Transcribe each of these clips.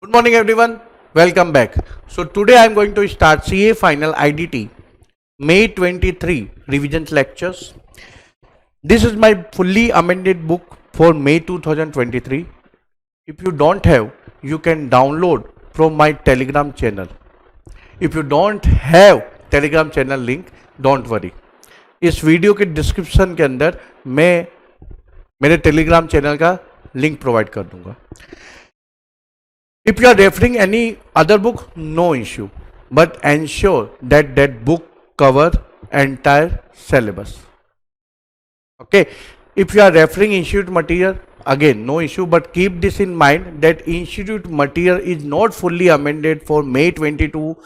Good morning everyone, welcome back. So today I am going to start CA Final IDT May 23 revisions lectures. This is my fully amended book for May 2023. If you don't have, you can download from my Telegram channel. If you don't have Telegram channel link, don't worry. इस video के description के अंदर मैं मेरे Telegram channel का link provide कर दूंगा. If you are referring any other book, no issue, but ensure that that book cover entire syllabus. Okay, if you are referring institute material, again no issue, but keep this in mind that institute material is not fully amended for May 22,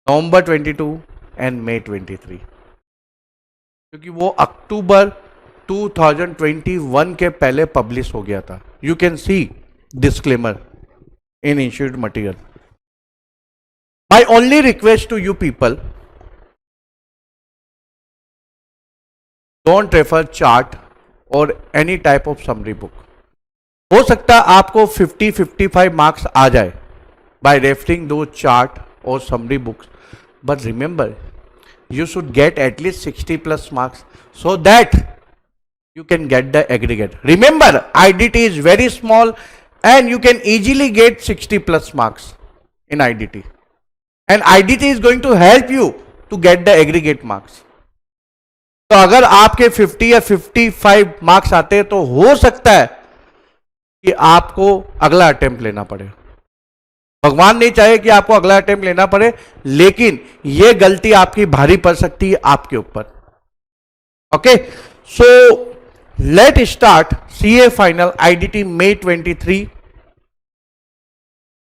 November 22 and May 23, क्योंकि वो अक्टूबर 2021 के पहले publish हो गया था. You can see disclaimer in institute material. My only request to you people, don't refer chart or any type of summary book. हो सकता है आपको 50-55 marks आ जाए by referring those chart or summary books, but remember you should get at least 60 plus marks so that you can get the aggregate. Remember IDT is very small and you can easily get 60 plus marks in IDT, and IDT is going to help you to get the aggregate marks. तो अगर आपके 50 या 55 marks आते हैं तो हो सकता है कि आपको अगला अटेम्प्ट लेना पड़े. भगवान नहीं चाहे कि आपको अगला अटेम्प्ट लेना पड़े, लेकिन यह गलती आपकी भारी पड़ सकती है आपके ऊपर. Okay, so let's start CA Final IDT May 23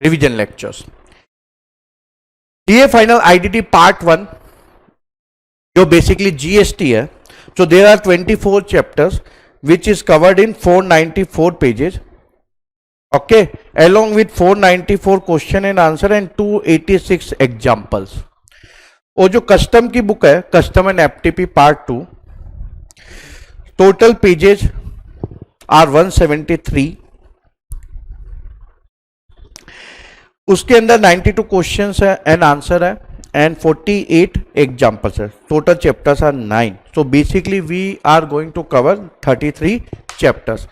revision lectures. CA Final IDT Part 1 जो basically GST है. So there are 24 chapters which is covered in 494 pages. Okay, along with 494 question and answer and 286 examples. वो जो custom की book है, custom and FTP part 2, total pages are 173. उसके अंदर 92 questions है and answer है and 48 examples है. Total chapters are 9. So basically we are going to cover 33 chapters.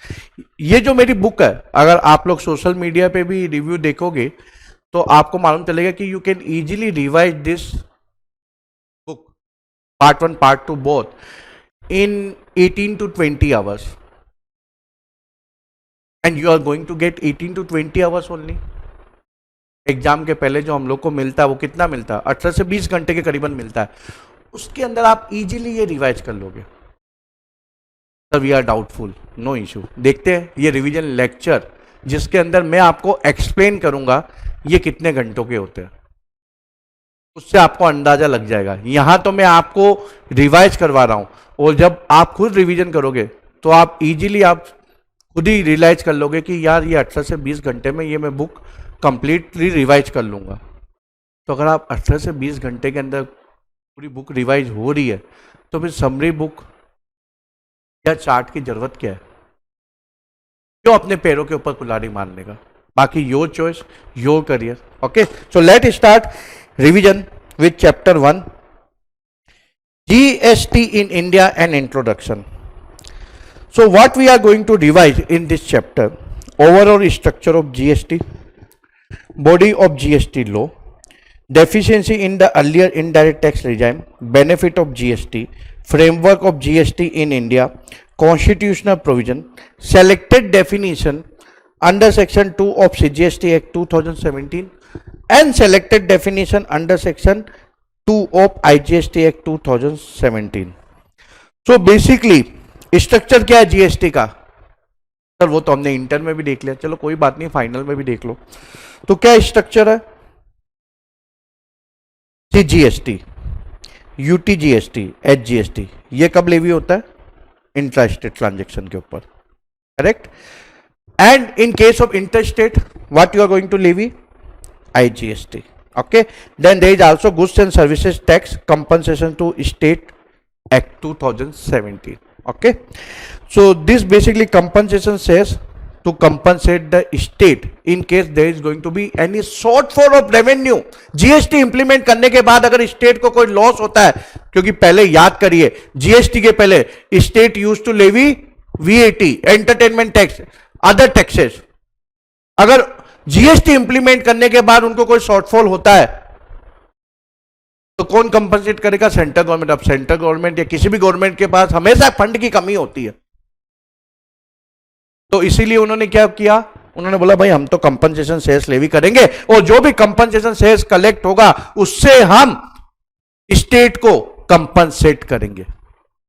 ये जो मेरी बुक है, अगर आप लोग सोशल मीडिया पे भी रिव्यू देखोगे तो आपको मालूम चलेगा कि you can easily revise this book part 1 part 2 both in 18 to 20 hours, and you are going to get 18 to 20 hours only. Exam के पहले जो हम लोग को मिलता है वो कितना मिलता है? 18 से 20 घंटे के करीबन मिलता है. उसके अंदर आप इजीली ये रिवाइज कर लोगे. Sir we are doubtful, no issue. देखते हैं ये रिवीजन लेक्चर जिसके अंदर मैं आपको एक्सप्लेन करूंगा ये कितने घंटों के होते हैं, उससे आपको अंदाजा लग जाएगा. यहां तो मैं आपको रिवाइज करवा रहा हूं, और जब आप खुद रिवीजन करोगे तो आप इजीली आप खुद ही रियलाइज कर लोगे कि यार ये 18 से 20 घंटे में ये मैं बुक कंप्लीटली रिवाइज कर लूँगा. तो अगर आप 18 से 20 घंटे के अंदर पूरी बुक रिवाइज हो रही है तो फिर समरी बुक या चार्ट की ज़रूरत क्या है? क्यों अपने पैरों के ऊपर कुल्हाड़ी मारने का? बाकी your choice, your career. Okay, so let start revision with chapter 1, GST in India and introduction. So what we are going to revise in this chapter: overall structure of GST, body of GST law, deficiency in the earlier indirect tax regime, benefit of GST, framework of GST in India, constitutional provision, selected definition under section 2 of CGST Act 2017 and selected definition under section 2 of IGST Act 2017. So basically structure क्या है GST का? Sir वो तो हमने inter में भी देख लिया, चलो कोई बात नहीं, फाइनल में भी देख लो. तो क्या स्ट्रक्चर है? CGST, UTGST, HGST. ये कब लेवी होता है? इंट्रा स्टेट ट्रांजेक्शन के ऊपर, correct. And in case of inter state what you are going to levy? IGST. Okay, then there is also goods and services tax compensation to state Act 2017. Okay, so this basically compensation says to compensate the state in case there is going to be any shortfall of revenue. GST implement करने के बाद अगर state को कोई loss होता है, क्योंकि पहले याद करिए जीएसटी के पहले state use to levy VAT, entertainment tax, other taxes. अगर जीएसटी इंप्लीमेंट करने के बाद उनको कोई शॉर्टफॉल होता है तो कौन कंपनसेट करेगा? Central government. अब सेंट्रल गवर्नमेंट या किसी भी गवर्नमेंट के पास हमेशा फंड की कमी होती है, तो इसीलिए उन्होंने क्या किया, उन्होंने बोला भाई हम तो कंपनसेशन सेस लेवी करेंगे और जो भी कंपनसेशन सेस कलेक्ट होगा उससे हम स्टेट को कंपनसेट करेंगे.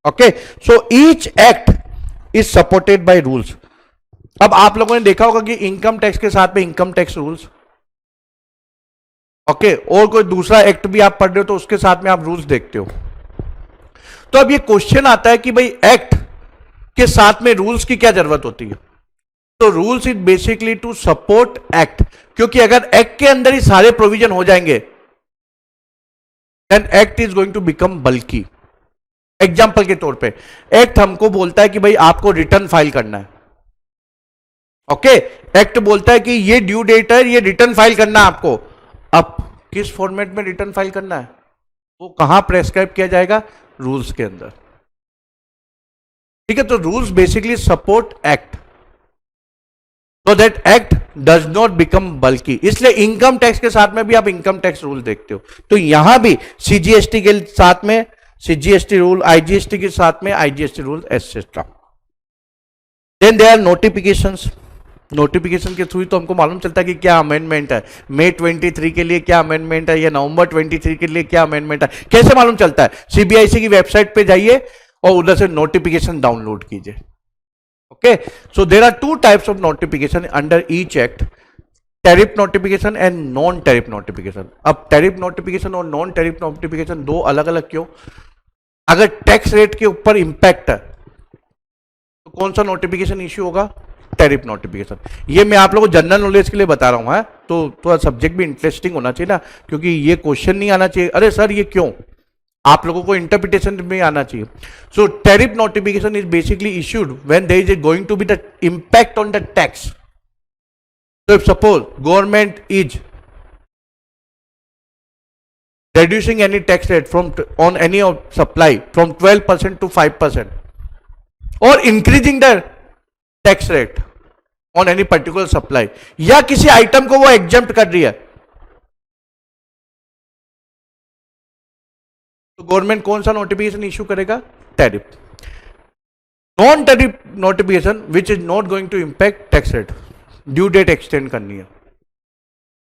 Okay, so each act is supported by rules. अब आप लोगों ने देखा होगा कि इनकम टैक्स के साथ में इनकम टैक्स रूल्स, ओके, और कोई दूसरा एक्ट भी आप पढ़ रहे हो तो उसके साथ में आप रूल्स देखते हो. तो अब ये क्वेश्चन आता है कि भाई एक्ट के साथ में रूल्स की क्या जरूरत होती है? तो rules is basically to support act, क्योंकि अगर एक्ट के अंदर ही सारे प्रोविजन हो जाएंगे then act is going to become bulky. Example के तौर पे एक्ट हमको बोलता है कि भाई आपको रिटर्न फाइल करना है. ओके, एक्ट बोलता है कि ये ड्यू डेट है, ये रिटर्न फाइल करना है आपको. अब किस फॉर्मेट में रिटर्न फाइल करना है वो कहां प्रेस्क्राइब किया जाएगा? रूल्स के अंदर. ठीक है, तो rules basically support act so that act does not become bulky. इसलिए इनकम टैक्स के साथ में भी आप इनकम टैक्स रूल देखते हो, तो यहां भी सीजीएसटी के साथ में सीजीएसटी रूल, आईजीएसटी के साथ में IGST rule etcetera. Then there are notifications. Notification के थ्रू तो हमको मालूम चलता है कि क्या अमेंडमेंट है, मई 23 के लिए क्या अमेंडमेंट है या नवंबर 23 के लिए क्या अमेंडमेंट है. कैसे मालूम चलता है? सीबीआईसी की वेबसाइट पे जाइए और उधर से नोटिफिकेशन डाउनलोड कीजिए. Okay, so there are two types of notification under each act: tariff notification and non-tariff notification. अब tariff notification और non-tariff notification दो अलग अलग क्यों? अगर टैक्स रेट के ऊपर इंपैक्ट है तो कौन सा नोटिफिकेशन इश्यू होगा? Tariff notification. ये मैं आप लोगों को जनरल नॉलेज के लिए बता रहा हूं, है तो थोड़ा सब्जेक्ट भी इंटरेस्टिंग होना चाहिए ना, क्योंकि ये क्वेश्चन नहीं आना चाहिए अरे सर ये क्यों, आप लोगों को इंटरप्रिटेशन में आना चाहिए. So tariff notification is basically issued when there is going to be the impact on the tax. So if suppose government is reducing any tax rate from on any of supply from 12% to 5% or increasing the tax rate on any particular supply, या किसी item को वो exempt कर रही है, तो government कौन सा नोटिफिकेशन इश्यू करेगा? Tariff. Non tariff notification which is not going to impact tax rate. Due date extend करनी है,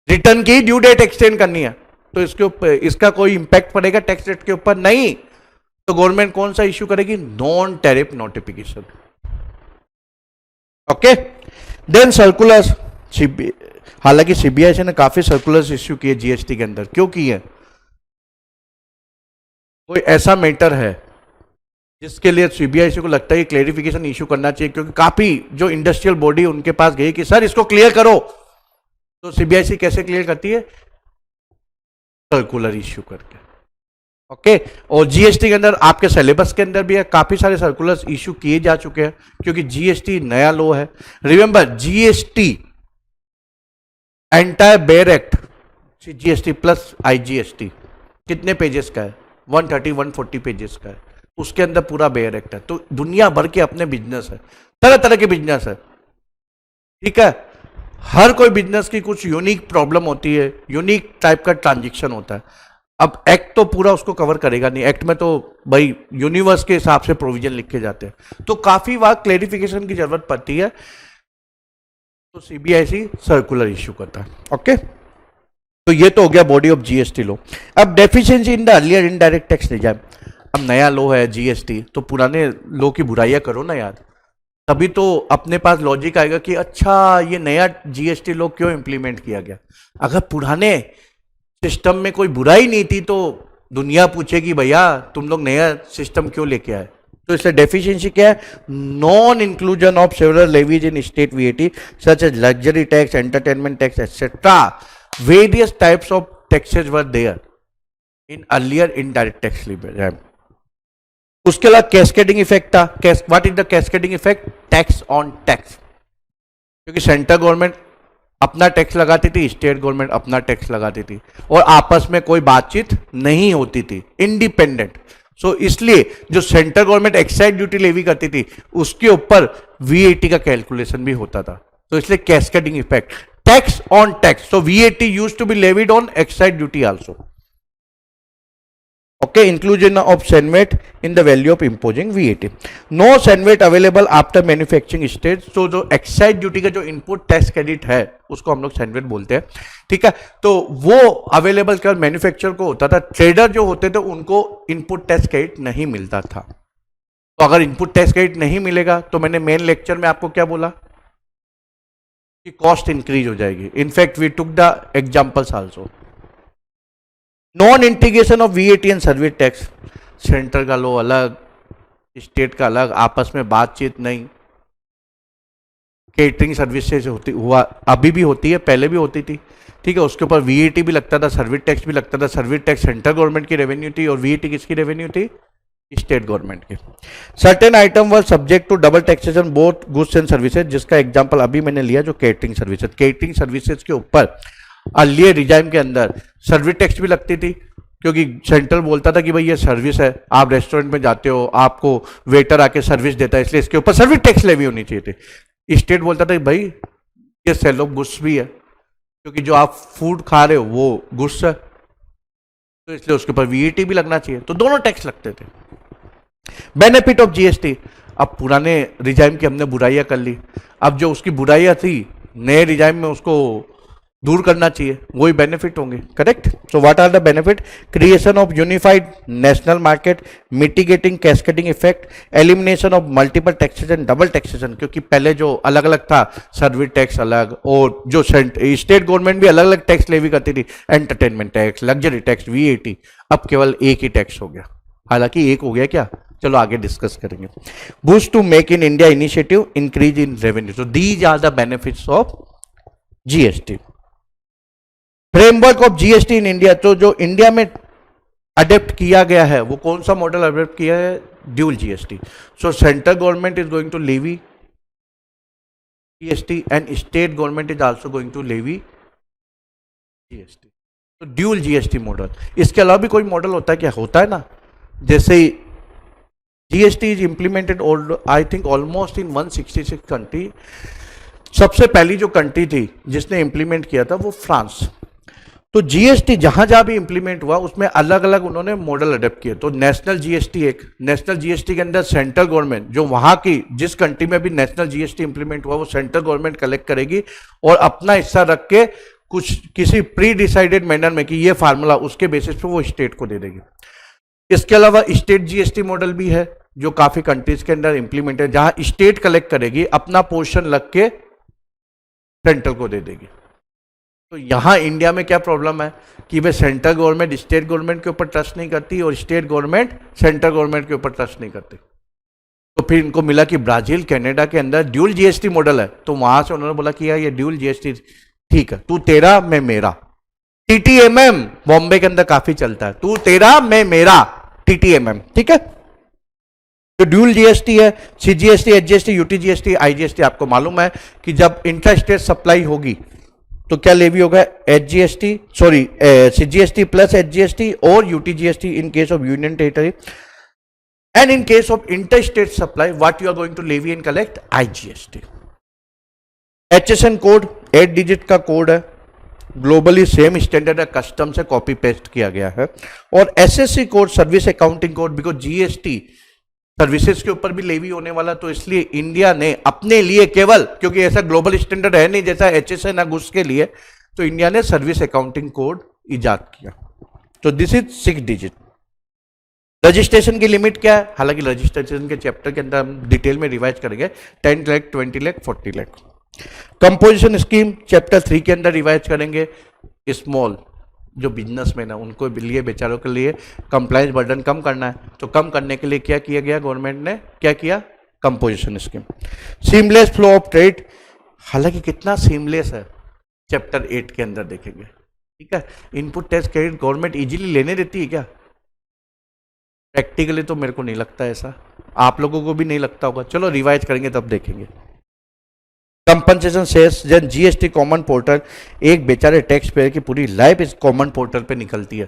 रिटर्न की ड्यू डेट एक्सटेंड करनी है, तो इसके ऊपर इसका कोई इंपैक्ट पड़ेगा टैक्स रेट के ऊपर? नहीं. तो गवर्नमेंट कौन सा इश्यू करेगी? Non tariff notification. Okay, then circulars. हालांकि सीबीआईसी ने काफी सर्कुलर्स इश्यू किए जीएसटी के अंदर. क्यों किए? कोई ऐसा मैटर है जिसके लिए सीबीआईसी को लगता है कि क्लेरिफिकेशन इश्यू करना चाहिए, क्योंकि काफी जो इंडस्ट्रियल बॉडी उनके पास गई कि सर इसको क्लियर करो, तो सीबीआईसी कैसे क्लियर करती है? सर्कुलर इश्यू करके. ओके, और जीएसटी के अंदर आपके सिलेबस के अंदर भी है, काफी सारे सर्कुलर्स इश्यू किए जा चुके हैं, क्योंकि जीएसटी नया लॉ है. Remember GST entire bare act, GST plus IGST कितने पेजेस का है? 130-140 पेजेस का है. उसके अंदर पूरा बेयर एक्ट है. तो दुनिया भर के अपने बिजनेस है, तरह तरह के बिजनेस है. ठीक है, हर कोई बिजनेस की कुछ यूनिक प्रॉब्लम होती है, यूनिक टाइप का ट्रांजेक्शन होता है. अब एक्ट तो पूरा उसको कवर करेगा नहीं, एक्ट में तो भाई यूनिवर्स के हिसाब से प्रोविजन लिखे जाते हैं, तो काफी बार क्लेरिफिकेशन की जरूरत पड़ती है, तो सीबीआईसी सर्कुलर इश्यू करता है. ओके, तो ये तो हो गया बॉडी ऑफ जीएसटी लो. अब deficiency in the earlier indirect tax ले जाए. अब नया लो है जीएसटी, तो पुराने लो की बुराइयां करो ना यार, तभी तो अपने पास लॉजिक आएगा कि अच्छा ये नया जीएसटी लो क्यों इंप्लीमेंट किया गया. अगर पुराने सिस्टम में कोई बुराई नहीं थी तो दुनिया पूछेगी भैया तुम लोग नया सिस्टम क्यों लेके आए. तो इसलिए डेफिशिएंसी क्या है? Non inclusion of several levies in state VAT such as luxury tax, entertainment tax etcetera. Various types of taxes were there in earlier indirect tax limit. उसके अलावा कैस्केडिंग इफेक्ट था. What is the cascading effect? Tax on tax. क्योंकि central government अपना tax लगाती थी, state government अपना tax लगाती थी, और आपस में कोई बातचीत नहीं होती थी, इंडिपेंडेंट। सो इसलिए जो central government excise duty levy करती थी उसके ऊपर वीएटी का कैलकुलेशन भी होता था। तो इसलिए cascading effect, tax on tax, so VAT used to be levied on excise duty also. Okay, inclusion of SENVAT in the value of imposing VAT. No SENVAT available after manufacturing stage. तो जो excise duty का जो input tax credit है उसको हम लोग SENVAT बोलते हैं, ठीक है। तो वो अवेलेबल कर मैन्युफैक्चरर को होता था, ट्रेडर जो होते थे उनको इनपुट टैक्स क्रेडिट नहीं मिलता था। तो अगर इनपुट टैक्स क्रेडिट नहीं मिलेगा तो मैंने मेन लेक्चर में आपको क्या बोला कि कॉस्ट इंक्रीज हो जाएगी। In fact we took the examples also. Non integration of VAT and service tax, centre का लो अलग, स्टेट का अलग, आपस में बातचीत नहीं। केटरिंग सर्विसेज होती हुआ अभी भी होती है, पहले भी होती थी, ठीक है। उसके ऊपर वीएटी भी लगता था, सर्विस टैक्स भी लगता था। सर्विस टैक्स सेंट्रल गवर्नमेंट की रेवेन्यू थी और वीएटी किसकी रेवेन्यू थी? स्टेट गवर्नमेंट की। Certain item were subject to double taxation both goods and services, जिसका एग्जांपल अभी मैंने लिया जो केटरिंग सर्विसेज। केटरिंग सर्विसेज के ऊपर अर्लियर रिजाइम के अंदर सर्विस टैक्स भी लगती थी, क्योंकि सेंट्रल बोलता था कि भाई ये सर्विस है, आप रेस्टोरेंट में जाते हो, आपको वेटर आके सर्विस देता है, इसलिए इसके ऊपर सर्विस टैक्स लेवी होनी चाहिए थी। स्टेट बोलता था कि भाई ये सेल ऑफ गुड्स भी है, क्योंकि जो आप फूड खा रहे हो वो गुड्स है, तो इसलिए उसके ऊपर वीएटी भी लगना चाहिए। तो दोनों टैक्स लगते थे। बेनिफिट ऑफ जीएसटी, अब पुराने रिजाइम की हमने बुराइयां कर ली, अब जो उसकी बुराइयां थी नए रिजाइम में उसको दूर करना चाहिए, वही बेनिफिट होंगे, correct. So what are the benefit? Creation of unified national market, mitigating cascading effect, elimination of multiple taxation, double taxation, क्योंकि पहले जो अलग अलग था, सर्विस टैक्स अलग और जो स्टेट गवर्नमेंट भी अलग अलग टैक्स लेवी करती थी, entertainment tax, luxury tax, VAT, अब केवल एक ही टैक्स हो गया। हालांकि एक हो गया क्या, चलो आगे डिस्कस करेंगे। Boost to make in India initiative, increase in revenue, so these are the benefits of GST. Framework of GST in India, तो जो इंडिया में अडेप्ट किया गया है वो कौन सा मॉडल अडेप्ट किया है? Dual GST. So central government is going to levy GST and state government is also going to levy GST. तो ड्यूल जीएसटी मॉडल। इसके अलावा भी कोई मॉडल होता है क्या? होता है ना, जैसे GST is implemented I think almost in 166 country. सबसे पहली जो कंट्री थी जिसने इंप्लीमेंट किया था वो फ्रांस। तो जीएसटी जहां जहां भी इंप्लीमेंट हुआ उसमें अलग अलग उन्होंने मॉडल अडेप्ट किए। तो नेशनल जीएसटी, एक नेशनल जीएसटी के अंदर सेंट्रल गवर्नमेंट, जो वहां की जिस कंट्री में भी नेशनल जीएसटी इंप्लीमेंट हुआ वो सेंट्रल गवर्नमेंट कलेक्ट करेगी और अपना हिस्सा रख के कुछ किसी प्री डिसाइडेड मैनर में कि ये फार्मूला, उसके बेसिस पे वो स्टेट को दे देगी। इसके अलावा स्टेट जीएसटी मॉडल भी है जो काफी कंट्रीज के अंदर इंप्लीमेंट है, जहां स्टेट कलेक्ट करेगी, अपना पोर्शन रख के सेंट्रल को दे देगी। तो यहां इंडिया में क्या प्रॉब्लम है कि भाई सेंट्रल गवर्नमेंट स्टेट गवर्नमेंट के ऊपर ट्रस्ट नहीं करती और स्टेट गवर्नमेंट सेंट्रल गवर्नमेंट के ऊपर ट्रस्ट नहीं करती। तो फिर इनको मिला कि ब्राजील, कनाडा के अंदर ड्यूल जीएसटी मॉडल है, तो वहां से उन्होंने बोला कि यार ये ड्यूल जीएसटी ठीक है, तू तेरा मैं मेरा। टीटीएमएम बॉम्बे के अंदर काफी चलता है, तू तेरा मैं मेरा, टीटीएमएम, ठीक है। तो ड्यूल जीएसटी है, सीजीएसटी, एचजीएसटी, यूटीजीएसटी, आईजीएसटी। आपको मालूम है कि जब इंटर स्टेट सप्लाई होगी तो क्या लेवी होगा? SGST, sorry CGST plus SGST और UTGST in case of union territory, and in case of inter state supply what you are going to levy and collect? IGST. HSN code 8 digit का code है, globally same standard है, custom से copy paste किया गया है। और SSC code, service accounting code, because GST services के ऊपर भी लेवी होने वाला, तो इसलिए इंडिया ने अपने लिए केवल, क्योंकि ऐसा ग्लोबल स्टैंडर्ड है नहीं जैसा एचएसएन गुड्स के लिए, तो इंडिया ने सर्विस अकाउंटिंग कोड इजाद किया। तो दिस इज 6 डिजिट। रजिस्ट्रेशन की लिमिट क्या है? हालांकि रजिस्ट्रेशन के चैप्टर के अंदर हम डिटेल में रिवाइज करेंगे, 10 lakh, 20 lakh, 40 lakh. Composition scheme chapter 3 के अंदर रिवाइज करेंगे। स्मॉल जो बिजनेसमैन है उनको लिए, बेचारों के लिए कंप्लायंस बर्डन कम करना है, तो कम करने के लिए क्या किया गया? गवर्नमेंट ने क्या किया? Composition scheme. Seamless flow of trade, हालांकि कितना सीमलेस है चैप्टर 8 के अंदर देखेंगे, ठीक है। Input tax credit government easily लेने देती है क्या? प्रैक्टिकली तो मेरे को नहीं लगता ऐसा, आप लोगों को भी नहीं लगता होगा। चलो रिवाइज करेंगे तब देखेंगे। Compensation cess then GST common portal. एक बेचारे टैक्स पेयर की पूरी लाइफ इस कॉमन पोर्टल पे निकलती है।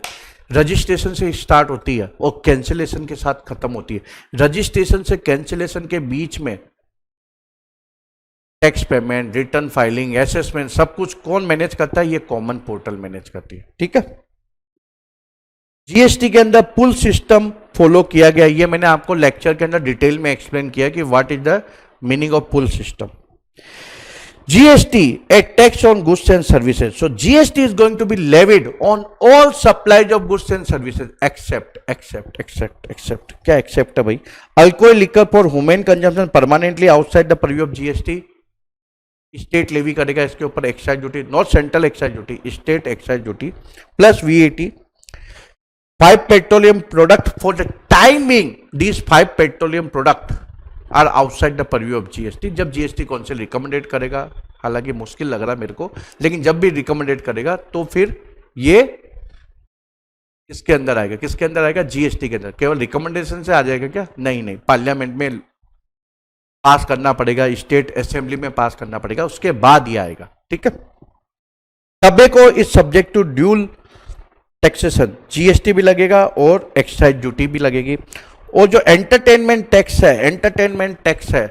रजिस्ट्रेशन से स्टार्ट होती है और कैंसिलेशन के साथ खत्म होती है। रजिस्ट्रेशन से कैंसिलेशन के बीच में tax payment, return filing, assessment, सब कुछ कौन मैनेज करता है? ये कॉमन पोर्टल मैनेज करती है। ठीक है, जीएसटी के अंदर पुल सिस्टम फॉलो किया गया। ये मैंने आपको लेक्चर के अंदर डिटेल में एक्सप्लेन किया कि what is the meaning of pool system. GST, a tax on goods and services. So GST is going to be levied on all supplies of goods and services except क्या except है भाई? Alcohol liquor for human consumption permanently outside the purview of GST. State levy करेगा इसके ऊपर excise duty, not central excise duty, state excise duty plus VAT। 5 petroleum product for the timing, these 5 petroleum product are outside the purview of GST. जब GST council recommended करेगा, हालांकि मुश्किल लग रहा है मेरे को, लेकिन जब भी रिकमेंडेड करेगा तो फिर ये इसके अंदर आएगा। किसके अंदर आएगा? जीएसटी के अंदर। केवल रिकमेंडेशन से आ जाएगा क्या? नहीं, पार्लियामेंट में पास करना पड़ेगा, स्टेट असेंबली में पास करना पड़ेगा, उसके बाद ये आएगा। ठीक है, tobacco is subject to dual taxation, GST भी लगेगा और एक्साइज ड्यूटी भी लगेगी। और जो एंटरटेनमेंट टैक्स है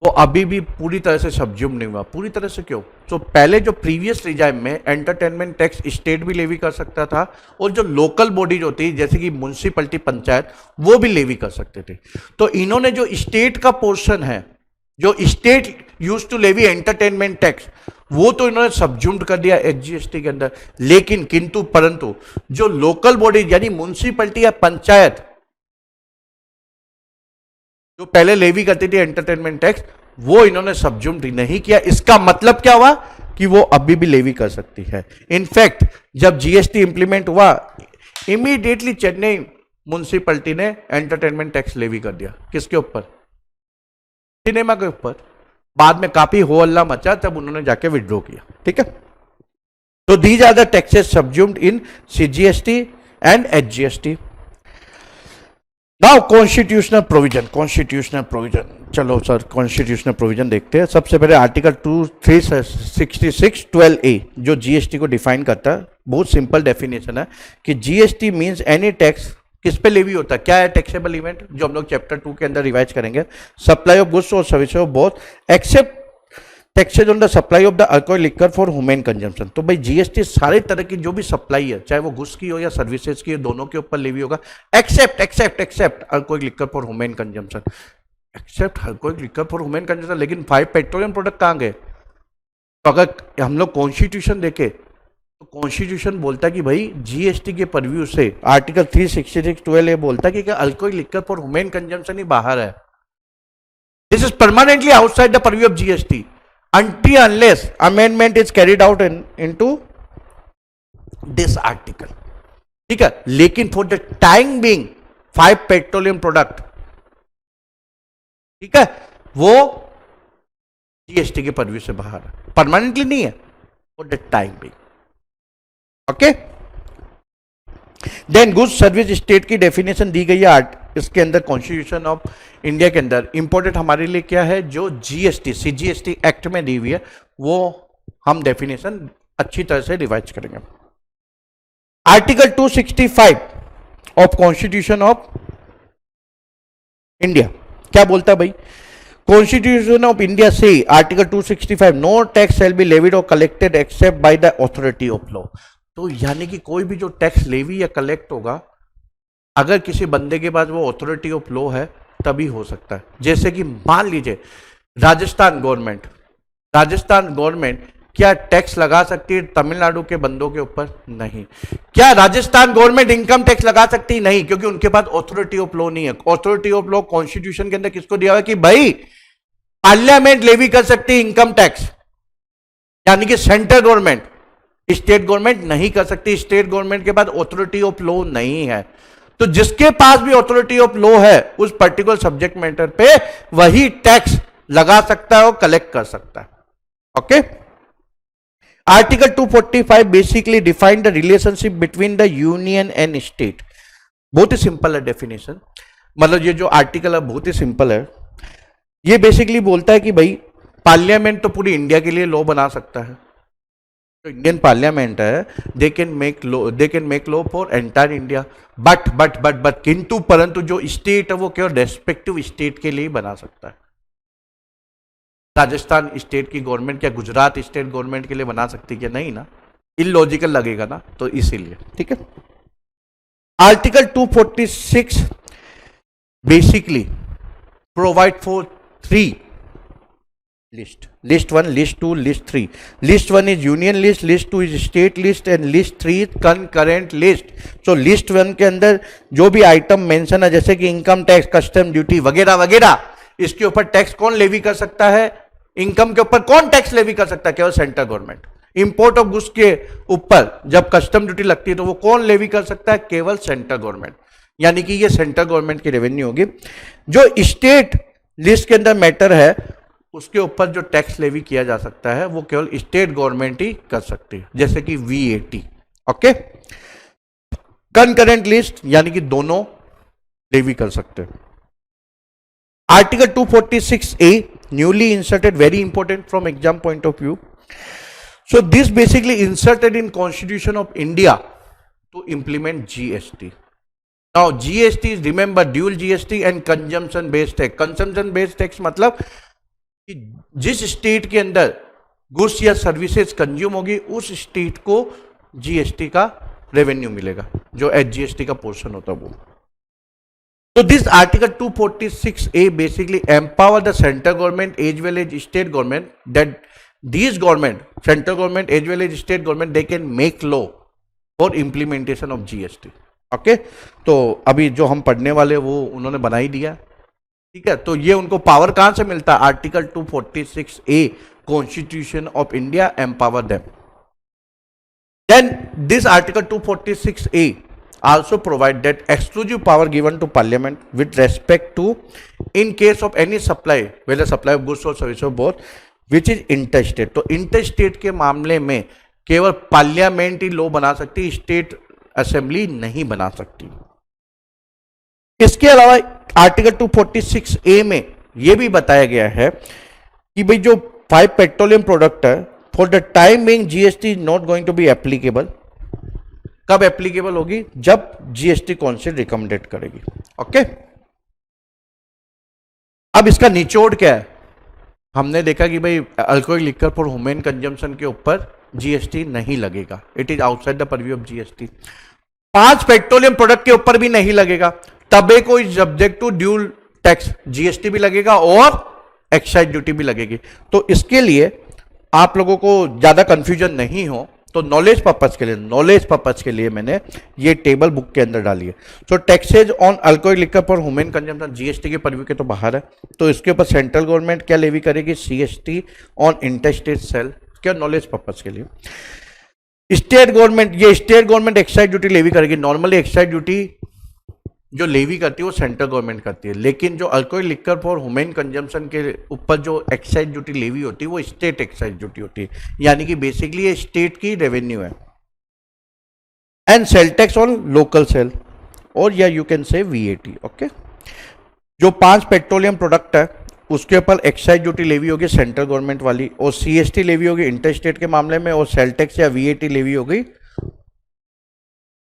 वो अभी भी पूरी तरह से सब्ज्यूम नहीं हुआ। पूरी तरह से क्यों? तो पहले जो प्रीवियस रिजाइम में एंटरटेनमेंट टैक्स स्टेट भी लेवी कर सकता था और जो लोकल बॉडीज होती है जैसे कि म्युनिसिपैलिटी, पंचायत, वो भी लेवी कर सकते थे। तो इन्होंने जो स्टेट का पोर्शन है, जो state use to levy entertainment tax, वो तो इन्होंने सब्ज्यूम्ड कर दिया एचजीएसटी के अंदर। लेकिन किंतु परंतु जो लोकल बॉडीज यानी म्युनिसिपैलिटी या पंचायत जो पहले लेवी करती थी एंटरटेनमेंट टैक्स, वो इन्होंने सब्ज्यूम्ड नहीं किया। इसका मतलब क्या हुआ कि वो अभी भी लेवी कर सकती है। इनफैक्ट जब जीएसटी इंप्लीमेंट हुआ, इमीडिएटली चेन्नई म्युनिसिपैलिटी ने एंटरटेनमेंट टैक्स लेवी कर दिया। किसके ऊपर? सिनेमा के ऊपर। बाद में काफी हो हल्ला मचा, तब उन्होंने जाके विड्रॉ किया। ठीक है, तो these are the taxes subsumed in CGST and SGST. Now constitutional provision, चलो सर कॉन्स्टिट्यूशनल प्रोविजन देखते हैं। सबसे पहले आर्टिकल 366(12)A जो जीएसटी को डिफाइन करता है। बहुत सिंपल डेफिनेशन है कि जीएसटी मींस एनी टैक्स किस पे लेवी होता है, क्या है टैक्सेबल इवेंट, जो हम लोग चैप्टर 2 के अंदर रिवाइज करेंगे। सप्लाई ऑफ गुड्स और services of both except taxes on the supply of the alcohol liquor for human consumption. तो भाई जीएसटी सारे तरह की जो भी सप्लाई है, चाहे वो गुड्स की हो या सर्विसेज की, दोनों के ऊपर लेवी होगा except alcohol liquor for human consumption, except alcohol liquor for human consumption. लेकिन 5 पेट्रोलियम प्रोडक्ट कहाँ गए? तो अगर हम लोग कॉन्स्टिट्यूशन देखें तो कॉन्स्टिट्यूशन बोलता है कि भाई जीएसटी के परव्यू से आर्टिकल 366(12)A बोलता है कि alcohol liquor for human consumption ही बाहर है। This is permanently outside the purview of GST until unless amendment is carried out into this article। ठीक है, लेकिन for the time being 5 petroleum product, ठीक है, वो जीएसटी के परव्यू से बाहर है, परमानेंटली नहीं है, for the time being. Okay, then goods service state की डेफिनेशन दी गई है इसके अंदर कॉन्स्टिट्यूशन ऑफ इंडिया के अंदर। इंपॉर्टेंट हमारे लिए क्या है, जो जीएसटी सीजीएसटी एक्ट में दी हुई है, वो हम डेफिनेशन अच्छी तरह से रिवाइज करेंगे। Article 265 of constitution of India क्या बोलता है भाई? कॉन्स्टिट्यूशन ऑफ इंडिया से article 265 no tax shall be levied or collected except by the authority of law. तो यानी कि कोई भी जो टैक्स लेवी या कलेक्ट होगा, अगर किसी बंदे के पास वो अथॉरिटी ऑफ लॉ है तभी हो सकता है। जैसे कि मान लीजिए राजस्थान गवर्नमेंट क्या टैक्स लगा सकती है तमिलनाडु के बंदों के ऊपर? नहीं। क्या राजस्थान गवर्नमेंट इनकम टैक्स लगा सकती है? नहीं, क्योंकि उनके पास अथॉरिटी ऑफ लॉ नहीं है। अथॉरिटी ऑफ लॉ कॉन्स्टिट्यूशन के अंदर किसको दिया हुआ कि भाई पार्लियामेंट लेवी कर सकती है इनकम टैक्स, यानी कि सेंट्रल गवर्नमेंट, स्टेट गवर्नमेंट नहीं कर सकती। स्टेट गवर्नमेंट के पास अथॉरिटी ऑफ लॉ नहीं है। तो जिसके पास भी अथॉरिटी ऑफ लॉ है उस पर्टिकुलर सब्जेक्ट मैटर पे वही टैक्स लगा सकता है और कलेक्ट कर सकता है। Okay, article 245 basically define the relationship between the union and state. बहुत ही सिंपल है डेफिनेशन, मतलब ये जो आर्टिकल है बहुत ही सिंपल है। ये बेसिकली बोलता है कि भाई पार्लियामेंट तो पूरी इंडिया के लिए लॉ बना सकता है, जो इंडियन पार्लियामेंट है दे can make law for entire India, but किंतु परंतु जो स्टेट है वो केवल रेस्पेक्टिव स्टेट के लिए ही बना सकता है। राजस्थान स्टेट की गवर्नमेंट क्या गुजरात स्टेट गवर्नमेंट के लिए बना सकती क्या? नहीं ना, इलॉजिकल लगेगा ना, तो इसीलिए। ठीक है, article 246 basically provide for 3 list 1, list 2, list 3. List 1 is union list, list 2 is state list and list 3 is concurrent list. So list 1 के अंदर जो भी आइटम मेंशन है जैसे कि इनकम टैक्स, कस्टम ड्यूटी वगैरह वगैरह, इसके ऊपर टैक्स कौन लेवी कर सकता है? इनकम के ऊपर कौन टैक्स लेवी कर सकता है? केवल central government. Import of goods के ऊपर जब कस्टम ड्यूटी लगती है तो वो कौन लेवी कर सकता है? केवल सेंट्रल गवर्नमेंट। यानी कि ये सेंट्रल गवर्नमेंट की रेवेन्यू होगी। जो स्टेट लिस्ट के अंदर मैटर है उसके ऊपर जो टैक्स लेवी किया जा सकता है वो केवल स्टेट गवर्नमेंट ही कर सकती है, जैसे कि वीएटी। ओके, कंकरेंट लिस्ट यानी कि दोनों लेवी कर सकते हैं। Article 246A newly inserted, very important from exam point of view. So this basically inserted in constitution of India to implement GST. Now GST is remember dual GST and consumption based tax. Consumption based tax मतलब कि जिस state के अंदर goods या services consume होगी उस state को GST का रेवेन्यू मिलेगा, जो एचजीएसटी का पोर्शन होता है वो। तो this article 246A basically empower the central government as well as state government that this government, central government as well as state government, they can make law for implementation of GST. Okay, तो अभी जो हम पढ़ने वाले वो उन्होंने बना ही दिया। ठीक है, तो ये उनको पावर कहां से मिलता है? Article 246A constitution of India empower them. Then this article 246A also provide that exclusive power given to parliament with respect to in case of any supply, whether supply of goods or services or both, which is interstate। तो interstate के मामले में केवल parliament ही law बना सकती, state assembly नहीं बना सकती। इसके अलावा आर्टिकल 246A में यह भी बताया गया है कि भाई जो 5 पेट्रोलियम प्रोडक्ट है for the time being GST is not going to be applicable. कब एप्लीकेबल होगी? जब जीएसटी काउंसिल रिकमेंडेड करेगी। ओके, अब इसका निचोड़ क्या है? हमने देखा कि भाई alcoholic liquor for human consumption के ऊपर जीएसटी नहीं लगेगा, it is outside the purview of GST. 5 petroleum product के ऊपर भी नहीं लगेगा। Tobacco is subject to dual tax, GST भी लगेगा और एक्साइज ड्यूटी भी लगेगी। तो इसके लिए आप लोगों को ज्यादा कंफ्यूजन नहीं हो तो नॉलेज पर्पज के लिए मैंने ये टेबल बुक के अंदर डाली है। So taxes on alcoholic liquor for human consumption GST के परव्यू के तो बाहर है, तो इसके ऊपर सेंट्रल गवर्नमेंट क्या लेवी करेगी? सीएसटी ऑन इंटरस्टेट सेल, क्या नॉलेज पर्पज के लिए। State government excise duty levy करेगी। नॉर्मली एक्साइज ड्यूटी जो लेवी करती है वो सेंट्रल गवर्नमेंट करती है, लेकिन जो alcoholic liquor for human consumption के ऊपर जो एक्साइज ड्यूटी लेवी होती है वो स्टेट एक्साइज ड्यूटी होती है, यानी कि बेसिकली ये स्टेट की रेवेन्यू है। And sale tax on local cell, और या you can say VAT. Okay, जो 5 पेट्रोलियम प्रोडक्ट है उसके ऊपर एक्साइज ड्यूटी लेवी होगी सेंट्रल गवर्नमेंट वाली, और सीएसटी लेवी होगी इंटर स्टेट के मामले में, और सेल टैक्स या वीएटी लेवी होगी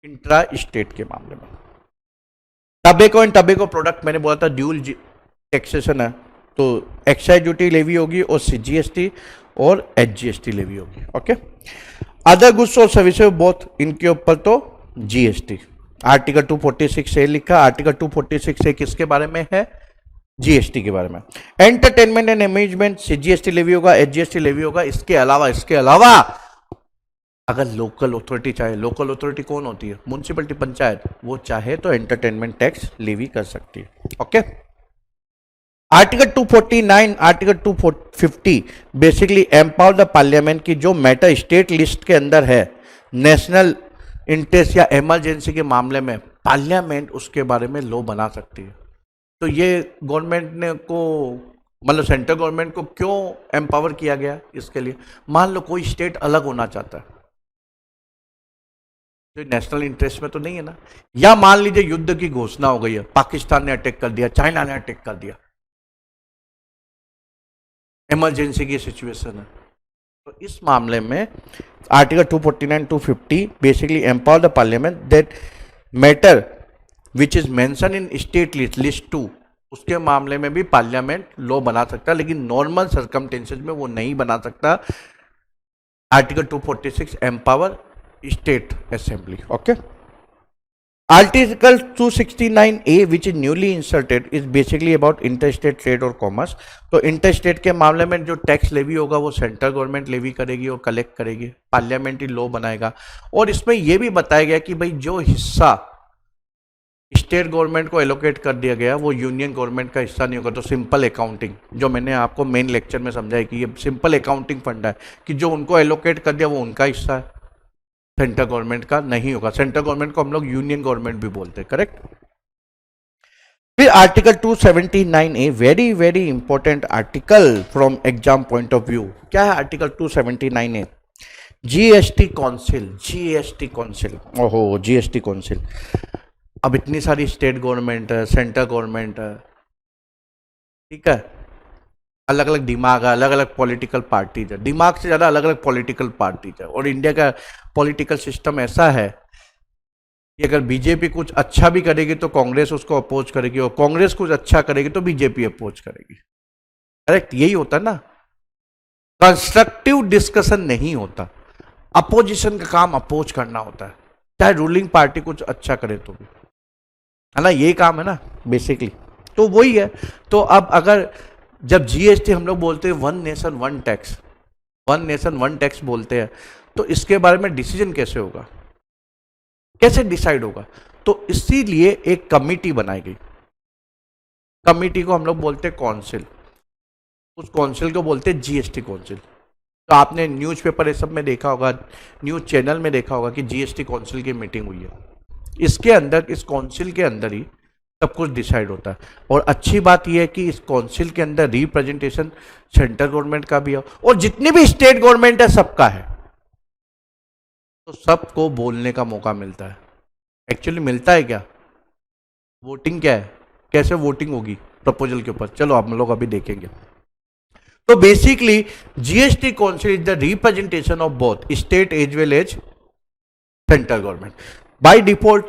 इंट्रा स्टेट के मामले में। टबेको एंड टबेको प्रोडक्ट मैंने बोला था ड्यूल टैक्सेशन है, तो एक्साइज ड्यूटी लेवी होगी और जीएसटी और एचजीएसटी लेवी होगी। ओके, अदर गुड्स और सर्विसेज बोथ, इनके ऊपर तो जीएसटी। आर्टिकल 246A लिखा। आर्टिकल 246A किसके बारे में है? जीएसटी के बारे में। Entertainment and amusement GST levy होगा, एचजीएसटी लेवी होगा। इसके अलावा अगर लोकल अथॉरिटी चाहे, लोकल अथॉरिटी कौन होती है? म्युनिसिपैलिटी, पंचायत, वो चाहे तो एंटरटेनमेंट टैक्स लेवी कर सकती है। Okay, article 249, article 250 basically empower the parliament की जो मैटर स्टेट लिस्ट के अंदर है, नेशनल इंटरेस्ट या इमरजेंसी के मामले में पार्लियामेंट उसके बारे में लॉ बना सकती है। तो ये गवर्नमेंट ने को मतलब सेंट्रल गवर्नमेंट को क्यों एम्पावर किया गया? इसके लिए मान लो कोई स्टेट अलग होना चाहता है, तो नेशनल इंटरेस्ट में तो नहीं है ना। या मान लीजिए युद्ध की घोषणा हो गई है, पाकिस्तान ने अटैक कर दिया, चाइना ने अटैक कर दिया, इमरजेंसी की सिचुएशन है। तो इस मामले में article 249 250 basically empower the parliament that matter which is mention in state list 2, उसके मामले में भी पार्लियामेंट लॉ बना सकता है, लेकिन नॉर्मल सर्कमटेंसेज में वो नहीं बना सकता। Article 246 empower state assembly. Okay, article 269A which is newly inserted is basically about interstate trade और कॉमर्स। तो इंटरस्टेट के मामले में जो टैक्स लेवी होगा वो सेंट्रल गवर्नमेंट लेवी करेगी और कलेक्ट करेगी, पार्लियामेंट्री लॉ बनाएगा। और इसमें यह भी बताया गया कि भाई जो हिस्सा स्टेट गवर्नमेंट को एलोकेट कर दिया गया वो यूनियन गवर्नमेंट का हिस्सा नहीं होगा। तो सिंपल अकाउंटिंग, जो मैंने आपको मेन लेक्चर में समझाया कि ये सिंपल अकाउंटिंग फंडा है कि जो उनको एलोकेट कर दिया वो उनका हिस्सा है, सेंट्रल गवर्नमेंट का नहीं होगा। सेंट्रल गवर्नमेंट को हम लोग यूनियन गवर्नमेंट भी बोलते हैं, करेक्ट। फिर article 279A, very very important article from exam point of view. क्या है article 279A? GST council, GST council, ओहो जीएसटी काउंसिल। अब इतनी सारी स्टेट गवर्नमेंट है, सेंट्रल गवर्नमेंट है, ठीक है, अलग अलग दिमाग है, अलग अलग पॉलिटिकल पार्टीज है, दिमाग से ज़्यादा अलग अलग पॉलिटिकल पार्टीज है। और इंडिया का पॉलिटिकल सिस्टम ऐसा है कि अगर बीजेपी कुछ अच्छा भी करेगी तो कांग्रेस उसको अपोज करेगी, और कांग्रेस कुछ अच्छा करेगी तो बीजेपी अपोज करेगी, करेक्ट। यही होता है ना, कंस्ट्रक्टिव डिस्कशन नहीं होता। अपोजिशन का काम अपोज करना होता है, चाहे रूलिंग पार्टी कुछ अच्छा करे तो भी, है ना, यही काम है ना बेसिकली। तो वही है। तो अब अगर जब जीएसटी हम लोग बोलते हैं one nation one tax, one nation one tax बोलते हैं, तो इसके बारे में डिसीजन कैसे होगा, कैसे डिसाइड होगा? तो इसीलिए एक कमिटी बनाई गई। कमिटी को हम लोग बोलते हैं काउंसिल, उस काउंसिल को बोलते हैं जीएसटी काउंसिल। तो आपने न्यूज़पेपर ये सब में देखा होगा, न्यूज़ चैनल में देखा होगा कि जीएसटी काउंसिल की मीटिंग हुई है। इसके अंदर, इस काउंसिल के अंदर ही सब कुछ डिसाइड होता है। और अच्छी बात यह है कि इस काउंसिल के अंदर रिप्रेजेंटेशन सेंट्रल गवर्नमेंट का भी है और जितनी भी स्टेट गवर्नमेंट है सबका है। तो सबको बोलने का मौका मिलता है। एक्चुअली मिलता है क्या? वोटिंग क्या है, कैसे वोटिंग होगी प्रपोजल के ऊपर, चलो हम लोग अभी देखेंगे। तो basically GST council is the representation of both state as well as central government. By default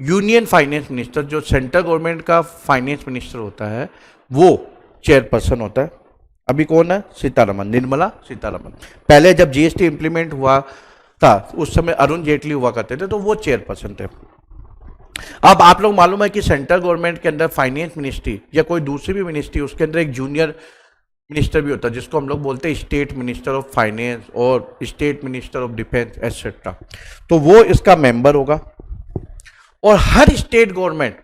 union finance minister, जो सेंट्रल गवर्नमेंट का फाइनेंस मिनिस्टर होता है, वो चेयरपर्सन होता है। अभी कौन है? सीतारमन, निर्मला सीतारमन। पहले जब जीएसटी इंप्लीमेंट हुआ था उस समय अरुण जेटली हुआ करते थे, तो वो चेयरपर्सन थे। अब आप लोग मालूम है कि सेंट्रल गवर्नमेंट के अंदर फाइनेंस मिनिस्ट्री या कोई दूसरी भी मिनिस्ट्री, उसके अंदर एक जूनियर मिनिस्टर भी होता है जिसको हम लोग बोलते हैं स्टेट मिनिस्टर ऑफ फाइनेंस और state minister of defence etcetera. तो वो इसका मेंबर होगा। और हर स्टेट गवर्नमेंट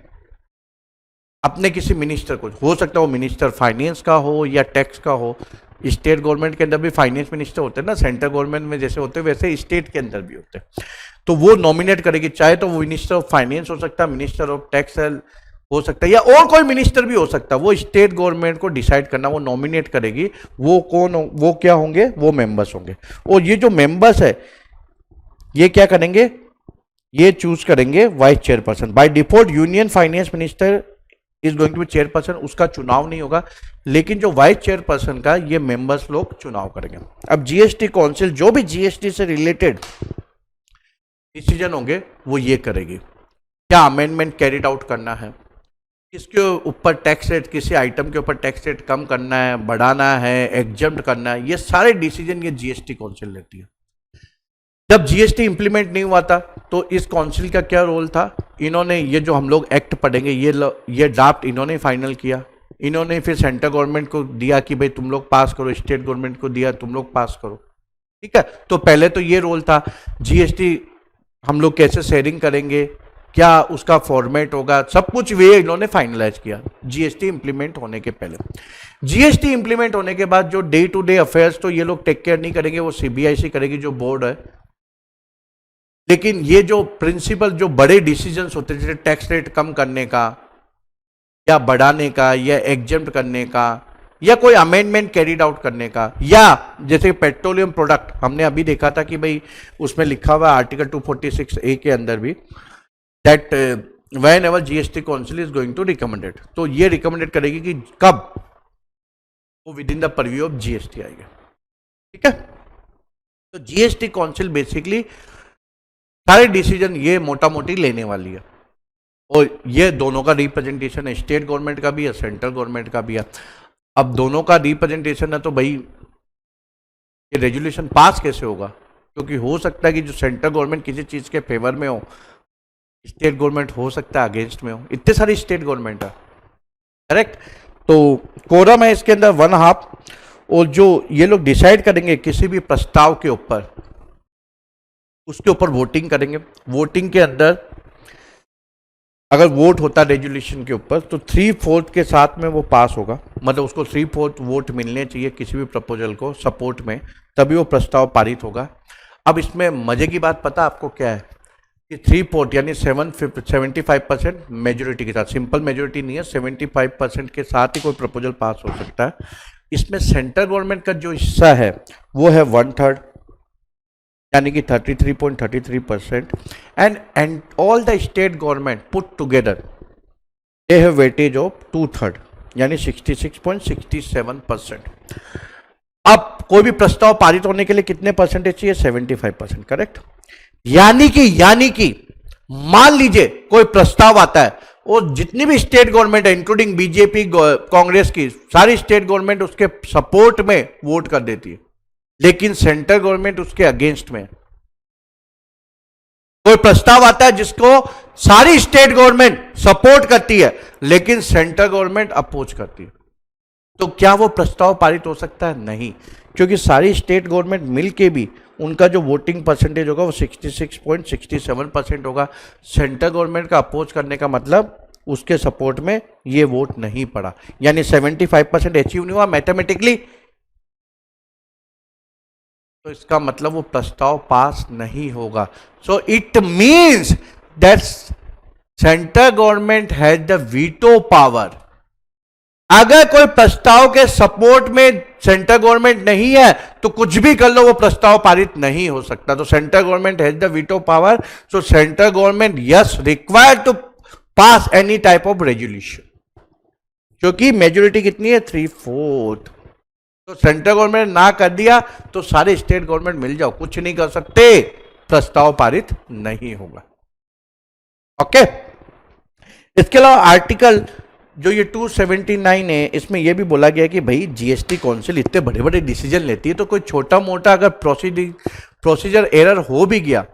अपने किसी मिनिस्टर को, हो सकता है वो मिनिस्टर फाइनेंस का हो या टैक्स का हो, स्टेट गवर्नमेंट के अंदर भी फाइनेंस मिनिस्टर होते हैं ना, सेंट्रल गवर्नमेंट में जैसे होते हैं वैसे स्टेट के अंदर भी होते हैं। तो वो नॉमिनेट करेगी, चाहे तो वो मिनिस्टर ऑफ फाइनेंस हो सकता है, मिनिस्टर ऑफ टैक्स हो सकता है, या और कोई मिनिस्टर भी हो सकता है। वो स्टेट गवर्नमेंट को डिसाइड करना, वो नॉमिनेट करेगी वो कौन, वो क्या होंगे, वो मेंबर्स होंगे। और ये जो मेंबर्स है ये क्या करेंगे, ये चूज करेंगे vice chairperson. By default union finance minister is going to be chairperson, उसका चुनाव नहीं होगा, लेकिन जो वाइस चेयरपर्सन का ये मेंबर्स लोग चुनाव करेंगे। अब जीएसटी काउंसिल जो भी जीएसटी से रिलेटेड डिसीजन होंगे वो ये करेगी। क्या अमेंडमेंट कैरिड आउट करना है, किसके ऊपर टैक्स रेट, किसी आइटम के ऊपर टैक्स रेट कम करना है, बढ़ाना है, एग्जम्प्ट करना है, ये सारे डिसीजन ये जीएसटी काउंसिल लेती है। जब जीएसटी इंप्लीमेंट नहीं हुआ था तो इस काउंसिल का क्या रोल था? इन्होंने ये जो हम लोग एक्ट पढ़ेंगे ये ड्राफ्ट इन्होंने फाइनल किया, इन्होंने फिर सेंट्रल गवर्नमेंट को दिया कि भाई तुम लोग पास करो, स्टेट गवर्नमेंट को दिया तुम लोग पास करो, ठीक है। तो पहले तो ये रोल था, जीएसटी हम लोग कैसे शेयरिंग करेंगे, क्या उसका फॉर्मेट होगा, सब कुछ वे इन्होंने फाइनलाइज किया जीएसटी इंप्लीमेंट होने के पहले। जीएसटी इंप्लीमेंट होने के बाद जो डे टू डे अफेयर्स तो ये लोग टेक केयर नहीं करेंगे, वो सीबीआईसी करेगी जो बोर्ड है। लेकिन ये जो प्रिंसिपल, जो बड़े डिसीजंस होते हैं जैसे टैक्स रेट कम करने का या बढ़ाने का या एग्जेम्प्ट करने का या कोई अमेंडमेंट कैरिड आउट करने का, या जैसे पेट्रोलियम प्रोडक्ट हमने अभी देखा था कि भाई उसमें लिखा हुआ आर्टिकल 246A के अंदर भी that whenever GST council is going to recommended, तो ये रिकमेंडेड करेगी कि कब वो within the purview of GST आएगा। ठीक है, तो जीएसटी काउंसिल बेसिकली सारे डिसीजन ये मोटा मोटी लेने वाली है, और ये दोनों का रिप्रेजेंटेशन है, स्टेट गवर्नमेंट का भी है, सेंट्रल गवर्नमेंट का भी है। अब दोनों का रिप्रेजेंटेशन है तो भाई ये रेजुलेशन पास कैसे होगा, क्योंकि हो सकता है कि जो सेंट्रल गवर्नमेंट किसी चीज़ के फेवर में हो, स्टेट गवर्नमेंट हो सकता है अगेंस्ट में हो, इतने सारी स्टेट गवर्नमेंट है, करेक्ट। तो कोरम है इसके अंदर 1/2, और जो ये लोग डिसाइड करेंगे किसी भी प्रस्ताव के ऊपर, उसके ऊपर वोटिंग करेंगे। वोटिंग के अंदर अगर वोट होता है रेजुलेशन के ऊपर तो 3/4 के साथ में वो पास होगा, मतलब उसको 3/4 वोट मिलने चाहिए किसी भी प्रपोजल को सपोर्ट में, तभी वो प्रस्ताव पारित होगा। अब इसमें मजे की बात पता आपको क्या है कि 3/4 यानी 75% मेजोरिटी के साथ, सिंपल मेजोरिटी नहीं है, 75% के साथ ही कोई प्रपोजल पास हो सकता है। इसमें सेंट्रल गवर्नमेंट का जो हिस्सा है वो है 1/3 यानी कि 33.33%, and all the state government put together they have weightage of 2/3 यानी 66.67%। अब कोई भी प्रस्ताव पारित होने के लिए कितने परसेंटेज चाहिए? 75%, करेक्ट। यानी कि मान लीजिए कोई प्रस्ताव आता है और जितनी भी स्टेट गवर्नमेंट है इंक्लूडिंग बीजेपी कांग्रेस की, सारी स्टेट गवर्नमेंट उसके सपोर्ट में वोट कर देती है, लेकिन सेंट्रल गवर्नमेंट उसके अगेंस्ट में। कोई प्रस्ताव आता है जिसको सारी स्टेट गवर्नमेंट सपोर्ट करती है लेकिन सेंट्रल गवर्नमेंट अपोज करती है, तो क्या वो प्रस्ताव पारित हो सकता है? नहीं, क्योंकि सारी स्टेट गवर्नमेंट मिलके भी उनका जो वोटिंग परसेंटेज होगा वो 66.67% होगा। सेंट्रल गवर्नमेंट का अपोज करने का मतलब उसके सपोर्ट में ये वोट नहीं पड़ा, यानी 75% अचीव नहीं हुआ मैथमेटिकली, तो इसका मतलब वो प्रस्ताव पास नहीं होगा। So it means that central government has the veto power. अगर कोई प्रस्ताव के सपोर्ट में सेंट्रल गवर्नमेंट नहीं है तो कुछ भी कर लो वो प्रस्ताव पारित नहीं हो सकता। तो central government has the veto power, so central government is required to pass any type of resolution, क्योंकि मेजोरिटी कितनी है? 3/4। तो सेंट्रल गवर्नमेंट ना कर दिया तो सारे स्टेट गवर्नमेंट मिल जाओ, कुछ नहीं कर सकते, प्रस्ताव पारित नहीं होगा। ओके, इसके अलावा आर्टिकल जो ये 279 है, इसमें यह भी बोला गया कि भाई जीएसटी काउंसिल इतने बड़े बड़े डिसीजन लेती है, तो कोई छोटा मोटा अगर प्रोसीजर एरर हो भी गया,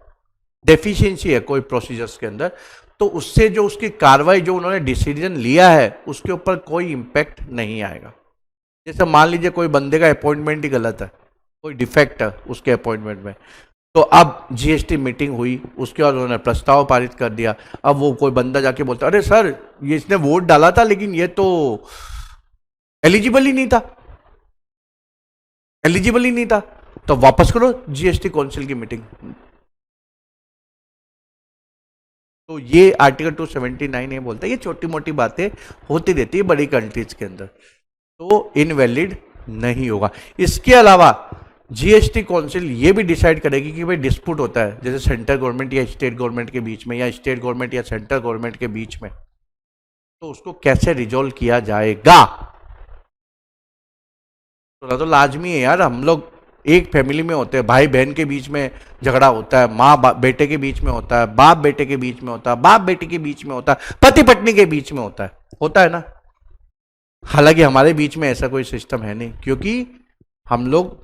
डेफिशिएंसी है कोई प्रोसीजर्स के अंदर, तो उससे जो उसकी कार्रवाई जो उन्होंने डिसीजन लिया है उसके ऊपर कोई इंपैक्ट नहीं आएगा। जैसे मान लीजिए कोई बंदे का अपॉइंटमेंट ही गलत है, कोई डिफेक्ट है उसके अपॉइंटमेंट में, तो अब जीएसटी मीटिंग हुई, उसके बाद उन्होंने प्रस्ताव पारित कर दिया। अब वो कोई बंदा जाके बोलता अरे सर ये इसने वोट डाला था लेकिन ये तो एलिजिबल ही नहीं था, तो वापस करो जीएसटी काउंसिल की मीटिंग। तो ये आर्टिकल 279 ये बोलता है, ये छोटी मोटी बातें होती रहती है बड़ी कंट्रीज के अंदर, तो इनवैलिड नहीं होगा। इसके अलावा जीएसटी काउंसिल ये भी डिसाइड करेगी कि भाई डिस्प्यूट होता है जैसे सेंट्रल गवर्नमेंट या स्टेट गवर्नमेंट के बीच में, या स्टेट गवर्नमेंट या सेंट्रल गवर्नमेंट के बीच में, तो उसको कैसे रिजॉल्व किया जाएगा। तो लाजमी है यार, हम लोग एक फैमिली में होते हैं, भाई बहन के बीच में झगड़ा होता है, माँ बेटे के बीच में होता है, बाप बेटे के बीच में होता है, बाप बेटे के बीच में होता है, पति पत्नी के बीच में होता है ना। हालांकि हमारे बीच में ऐसा कोई सिस्टम है नहीं क्योंकि हम लोग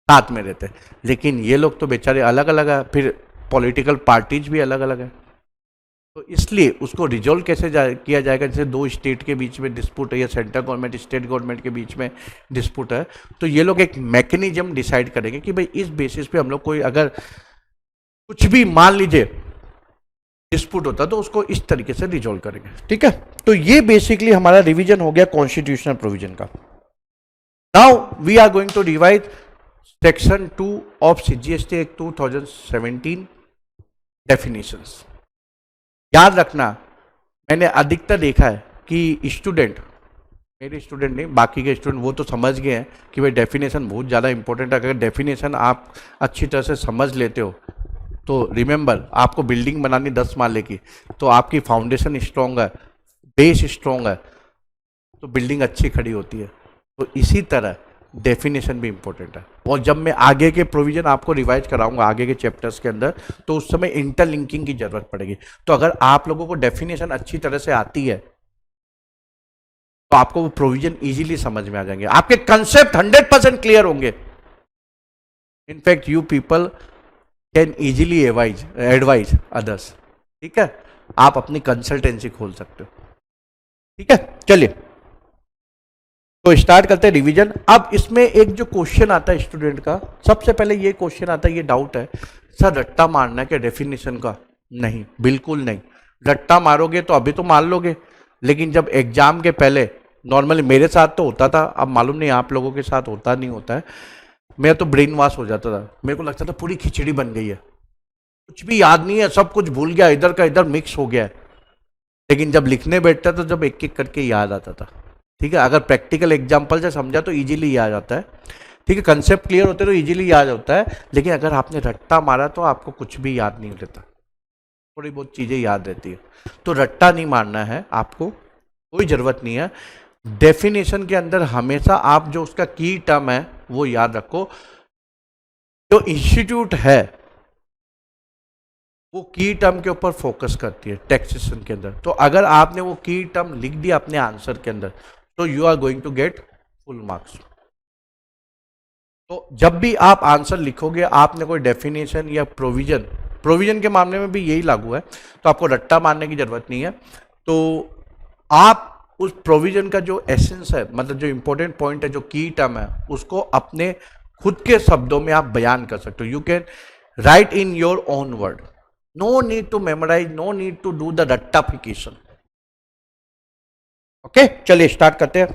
साथ में रहते हैं, लेकिन ये लोग तो बेचारे अलग अलग है, फिर पॉलिटिकल पार्टीज भी अलग अलग है, तो इसलिए उसको रिजॉल्व कैसे किया जाएगा। जैसे दो स्टेट के बीच में डिस्प्यूट है या सेंट्रल गवर्नमेंट स्टेट गवर्नमेंट के बीच में डिस्प्यूट है, तो ये लोग एक मैकेनिज्म डिसाइड करेंगे कि भाई इस बेसिस पे हम लोग कोई अगर कुछ भी मान लीजिए डिस्प्यूट होता तो उसको इस तरीके से रिजॉल्व करेंगे। ठीक है, तो ये बेसिकली हमारा रिवीजन हो गया कॉन्स्टिट्यूशनल प्रोविजन का। Now we are going to revise section 2 of CGST act 2017 definitions. याद रखना, मैंने अधिकतर देखा है कि स्टूडेंट, मेरे स्टूडेंट नहीं बाकी के स्टूडेंट, वो तो समझ गए हैं कि भाई डेफिनेशन बहुत ज़्यादा इंपॉर्टेंट है। अगर डेफिनेशन आप अच्छी तरह से समझ लेते हो तो रिमेंबर, आपको बिल्डिंग बनानी 10 माले की, तो आपकी फाउंडेशन स्ट्रॉन्ग है, बेस स्ट्रॉन्ग है, तो बिल्डिंग अच्छी खड़ी होती है। तो इसी तरह डेफिनेशन भी इंपॉर्टेंट है। और जब मैं आगे के प्रोविजन आपको रिवाइज कराऊंगा आगे के चैप्टर्स के अंदर, तो उस समय इंटरलिंकिंग की जरूरत पड़ेगी। तो अगर आप लोगों को डेफिनेशन अच्छी तरह से आती है तो आपको वो प्रोविजन इजीली समझ में आ जाएंगे, आपके कंसेप्ट 100% क्लियर होंगे। In fact you people can easily advise others. ठीक है, आप अपनी कंसल्टेंसी खोल सकते हो। ठीक है, चलिए तो स्टार्ट करते हैं रिवीजन। अब इसमें एक जो क्वेश्चन आता है स्टूडेंट का, सबसे पहले ये क्वेश्चन आता है, ये डाउट है सर रट्टा मारना क्या डेफिनेशन का? नहीं, बिल्कुल नहीं। रट्टा मारोगे तो अभी तो मार लोगे, लेकिन जब एग्जाम के पहले, नॉर्मली मेरे साथ तो होता था, अब मालूम नहीं आप लोगों के साथ होता नहीं होता है, मैं तो ब्रेन वॉश हो जाता था। मेरे को लगता था पूरी खिचड़ी बन गई है, कुछ भी याद नहीं है, सब कुछ भूल गया, इधर का इधर मिक्स हो गया है। लेकिन जब लिखने बैठता तो जब एक एक करके याद आता था। ठीक है, अगर प्रैक्टिकल एग्जाम्पल से समझा तो इजीली याद आता है। ठीक है, कंसेप्ट क्लियर होते तो इजीली याद होता है। लेकिन अगर आपने रट्टा मारा तो आपको कुछ भी याद नहीं रहता, थोड़ी बहुत चीजें याद रहती है। तो रट्टा नहीं मारना है आपको, कोई जरूरत नहीं है। डेफिनेशन के अंदर हमेशा आप जो उसका की टर्म है वो याद रखो। जो इंस्टीट्यूट है वो की टर्म के ऊपर फोकस करती है टैक्सेशन के अंदर। तो अगर आपने वो की टर्म लिख दिया अपने आंसर के अंदर तो you are going to get full marks. तो जब भी आप आंसर लिखोगे, आपने कोई डेफिनेशन या प्रोविजन के मामले में भी यही लागू है, तो आपको रट्टा मारने की जरूरत नहीं है। तो आप उस प्रोविजन का जो एसेंस है, मतलब जो इंपॉर्टेंट पॉइंट है, जो की टर्म है, उसको अपने खुद के शब्दों में आप बयान कर सकते हो। You can write in your own word, no need to memorise, no need to do the रट्टाफिकेशन। ओके, चलिए स्टार्ट करते हैं।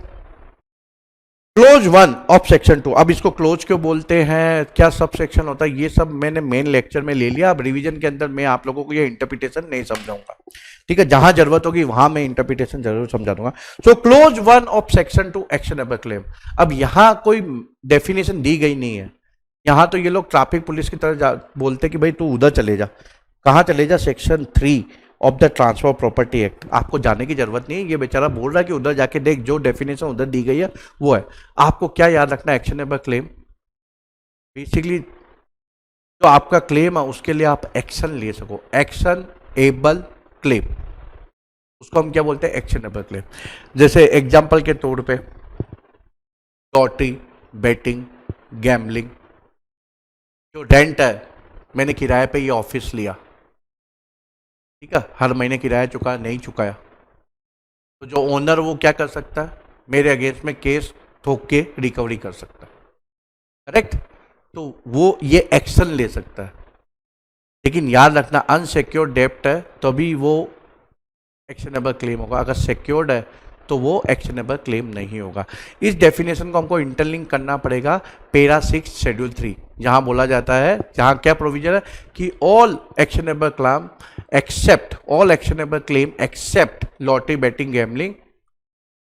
Clause 1 of section 2। अब इसको क्लोज क्यों बोलते हैं, क्या सब सेक्शन होता है, ये सब मैंने मेन लेक्चर में ले लिया। अब रिवीजन के अंदर मैं आप लोगों को ये इंटरप्रिटेशन नहीं समझाऊंगा। ठीक है, जहां जरूरत होगी वहां मैं इंटरप्रिटेशन जरूर समझा दूंगा। So close 1 of section 2 actionable claim. अब यहां कोई डेफिनेशन दी गई नहीं है। यहां तो ये लोग ट्रैफिक पुलिस की तरह बोलते कि भाई तू उधर चले जा। कहां चले जा? Section 3 of the transfer property act. आपको जाने की जरूरत नहीं है, ये बेचारा बोल रहा है कि उधर जाके देख, जो डेफिनेशन उधर दी गई है वो है। आपको क्या याद रखना है? Actionable claim. बेसिकली जो आपका क्लेम है उसके लिए आप एक्शन ले सको, एक्शन एबल क्लेम, उसको हम क्या बोलते हैं? Actionable claim. जैसे एग्जाम्पल के तौर पे लॉटरी, बेटिंग, गैम्बलिंग। जो रेंट है, मैंने किराए पे ये ऑफिस लिया, ठीक है, हर महीने किराया चुकाया, नहीं चुकाया, तो जो ओनर वो क्या कर सकता है? मेरे अगेंस्ट में केस ठोक के रिकवरी कर सकता है। करेक्ट? तो वो ये एक्शन ले सकता है। लेकिन याद रखना, अनसिक्योर्ड डेप्ट है तभी वो एक्शनेबल क्लेम होगा, अगर सिक्योर्ड है तो वो एक्शनेबल क्लेम नहीं होगा। इस डेफिनेशन को हमको इंटरलिंक करना पड़ेगा पैरा 6 शेड्यूल 3, जहां बोला जाता है, जहां क्या प्रोविजन है कि all actionable claim except lottery, betting, gambling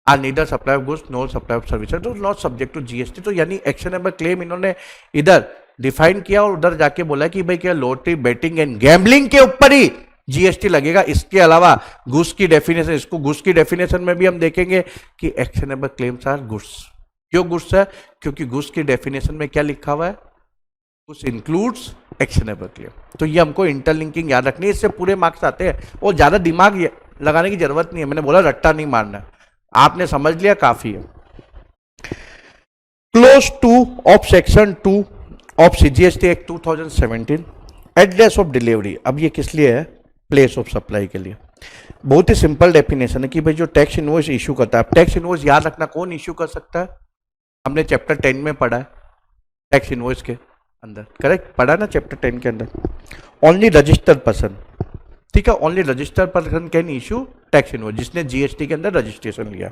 are neither supply of goods nor supply of services तो नॉट सब्जेक्ट टू जीएसटी। तो यानी एक्शनेबल क्लेम इन्होंने इधर डिफाइन किया और उधर जाके बोला कि भाई क्या लॉटरी, बेटिंग एंड गैम्बलिंग के ऊपर ही जीएसटी लगेगा। इसके अलावा गुड्स की डेफिनेशन, इसको गुड्स की डेफिनेशन में भी हम देखेंगे कि एक्शनेबल क्लेम्स आर गुड्स। क्यों गुड्स है? क्योंकि गुड्स की डेफिनेशन में क्या लिखा हुआ है? Goods includes actionable claim. तो ये हमको इंटरलिंकिंग याद रखनी है, इससे पूरे मार्क्स आते हैं और ज्यादा दिमाग लगाने की जरूरत नहीं है। मैंने बोला रट्टा नहीं मारना, आपने समझ लिया, काफी है। Close 2 of section 2 of CGST act 2017 address of delivery. अब ये किस लिए है? प्लेस ऑफ सप्लाई के लिए। बहुत ही सिंपल डेफिनेशन है कि भाई जो टैक्स इनवॉइस इशू करता है, अब टैक्स इनवॉइस याद रखना कौन इशू कर सकता है? हमने चैप्टर 10 में पढ़ा है टैक्स इनवॉइस के अंदर, करेक्ट? पढ़ा ना चैप्टर 10 के अंदर। ओनली रजिस्टर्ड पर्सन, ठीक है, only registered person can issue tax invoice, जिसने जीएसटी के अंदर रजिस्ट्रेशन लिया।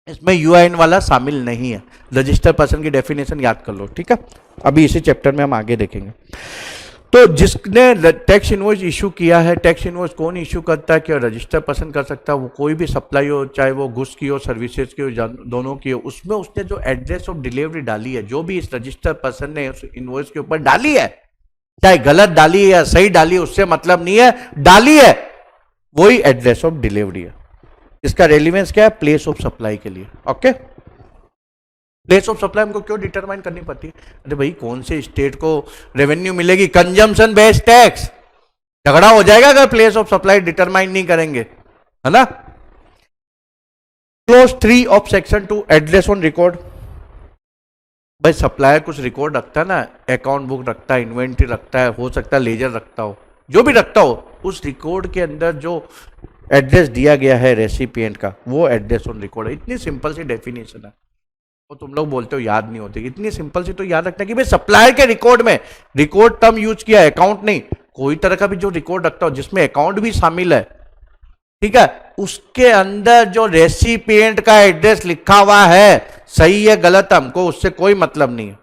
इसमें यूआईएन वाला शामिल नहीं है। रजिस्टर्ड पर्सन की डेफिनेशन याद कर लो, ठीक है? अभी इसी चैप्टर में हम आगे देखेंगे। तो जिसने टैक्स इनवॉइस इशू किया है, टैक्स इनवॉइस कौन इशू करता है? क्या रजिस्टर्ड पर्सन कर सकता है? वो कोई भी सप्लाई हो, चाहे वो गुड्स की हो, सर्विसेज की हो, दोनों की हो, उसमें उसने जो एड्रेस ऑफ डिलीवरी डाली है, जो भी इस रजिस्टर्ड पर्सन ने उस इनवॉइस के ऊपर डाली है, चाहे गलत डाली है या सही डाली है, उससे मतलब नहीं है, डाली है, वही एड्रेस ऑफ डिलीवरी है। इसका रेलिवेंस क्या है? प्लेस ऑफ सप्लाई के लिए। ओके, प्लेस ऑफ सप्लाई हमको क्यों डिटरमाइन करनी पड़ती है? अरे भाई कौन से स्टेट को रेवेन्यू मिलेगी? Consumption based tax. झगड़ा हो जाएगा अगर प्लेस ऑफ सप्लाई डिटरमाइन नहीं करेंगे, है ना। Close 3 of section 2 address on record. भाई सप्लायर कुछ रिकॉर्ड रखता है ना, अकाउंट बुक रखता है, इन्वेंट्री रखता है, हो सकता है लेजर रखता हो, जो भी रखता हो, उस रिकॉर्ड के अंदर जो एड्रेस दिया गया है रेसिपिएंट का, वो एड्रेस ऑन रिकॉर्ड है। इतनी सिंपल सी डेफिनेशन है, वो तुम लोग बोलते हो याद नहीं होती। इतनी सिंपल सी तो याद रखना कि भाई सप्लायर के रिकॉर्ड में, रिकॉर्ड टर्म यूज किया है, अकाउंट नहीं, कोई तरह का भी जो रिकॉर्ड रखता हो जिसमें अकाउंट भी शामिल है, ठीक है, उसके अंदर जो रेसिपिएंट का एड्रेस लिखा हुआ है, सही है गलत हमको उससे कोई मतलब नहीं है।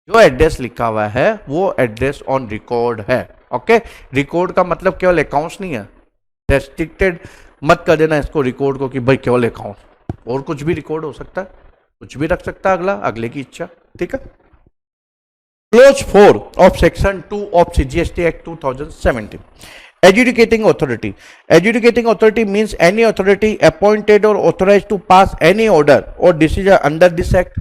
जो एड्रेस लिखा हुआ है वो एड्रेस ऑन रिकॉर्ड है। ओके, रिकॉर्ड का मतलब केवल अकाउंट्स नहीं है। रेस्ट्रिक्टेड मत कर देना इसको रिकॉर्ड को कि भाई केवल अकाउंट, और कुछ भी रिकॉर्ड हो सकता है, कुछ भी रख सकता है अगला, अगले की इच्छा, ठीक है। Close 4 of section 2 of CGST act 2017। Adjudicating authority. Adjudicating authority means any authority appointed or authorized to pass any order or decision under this act,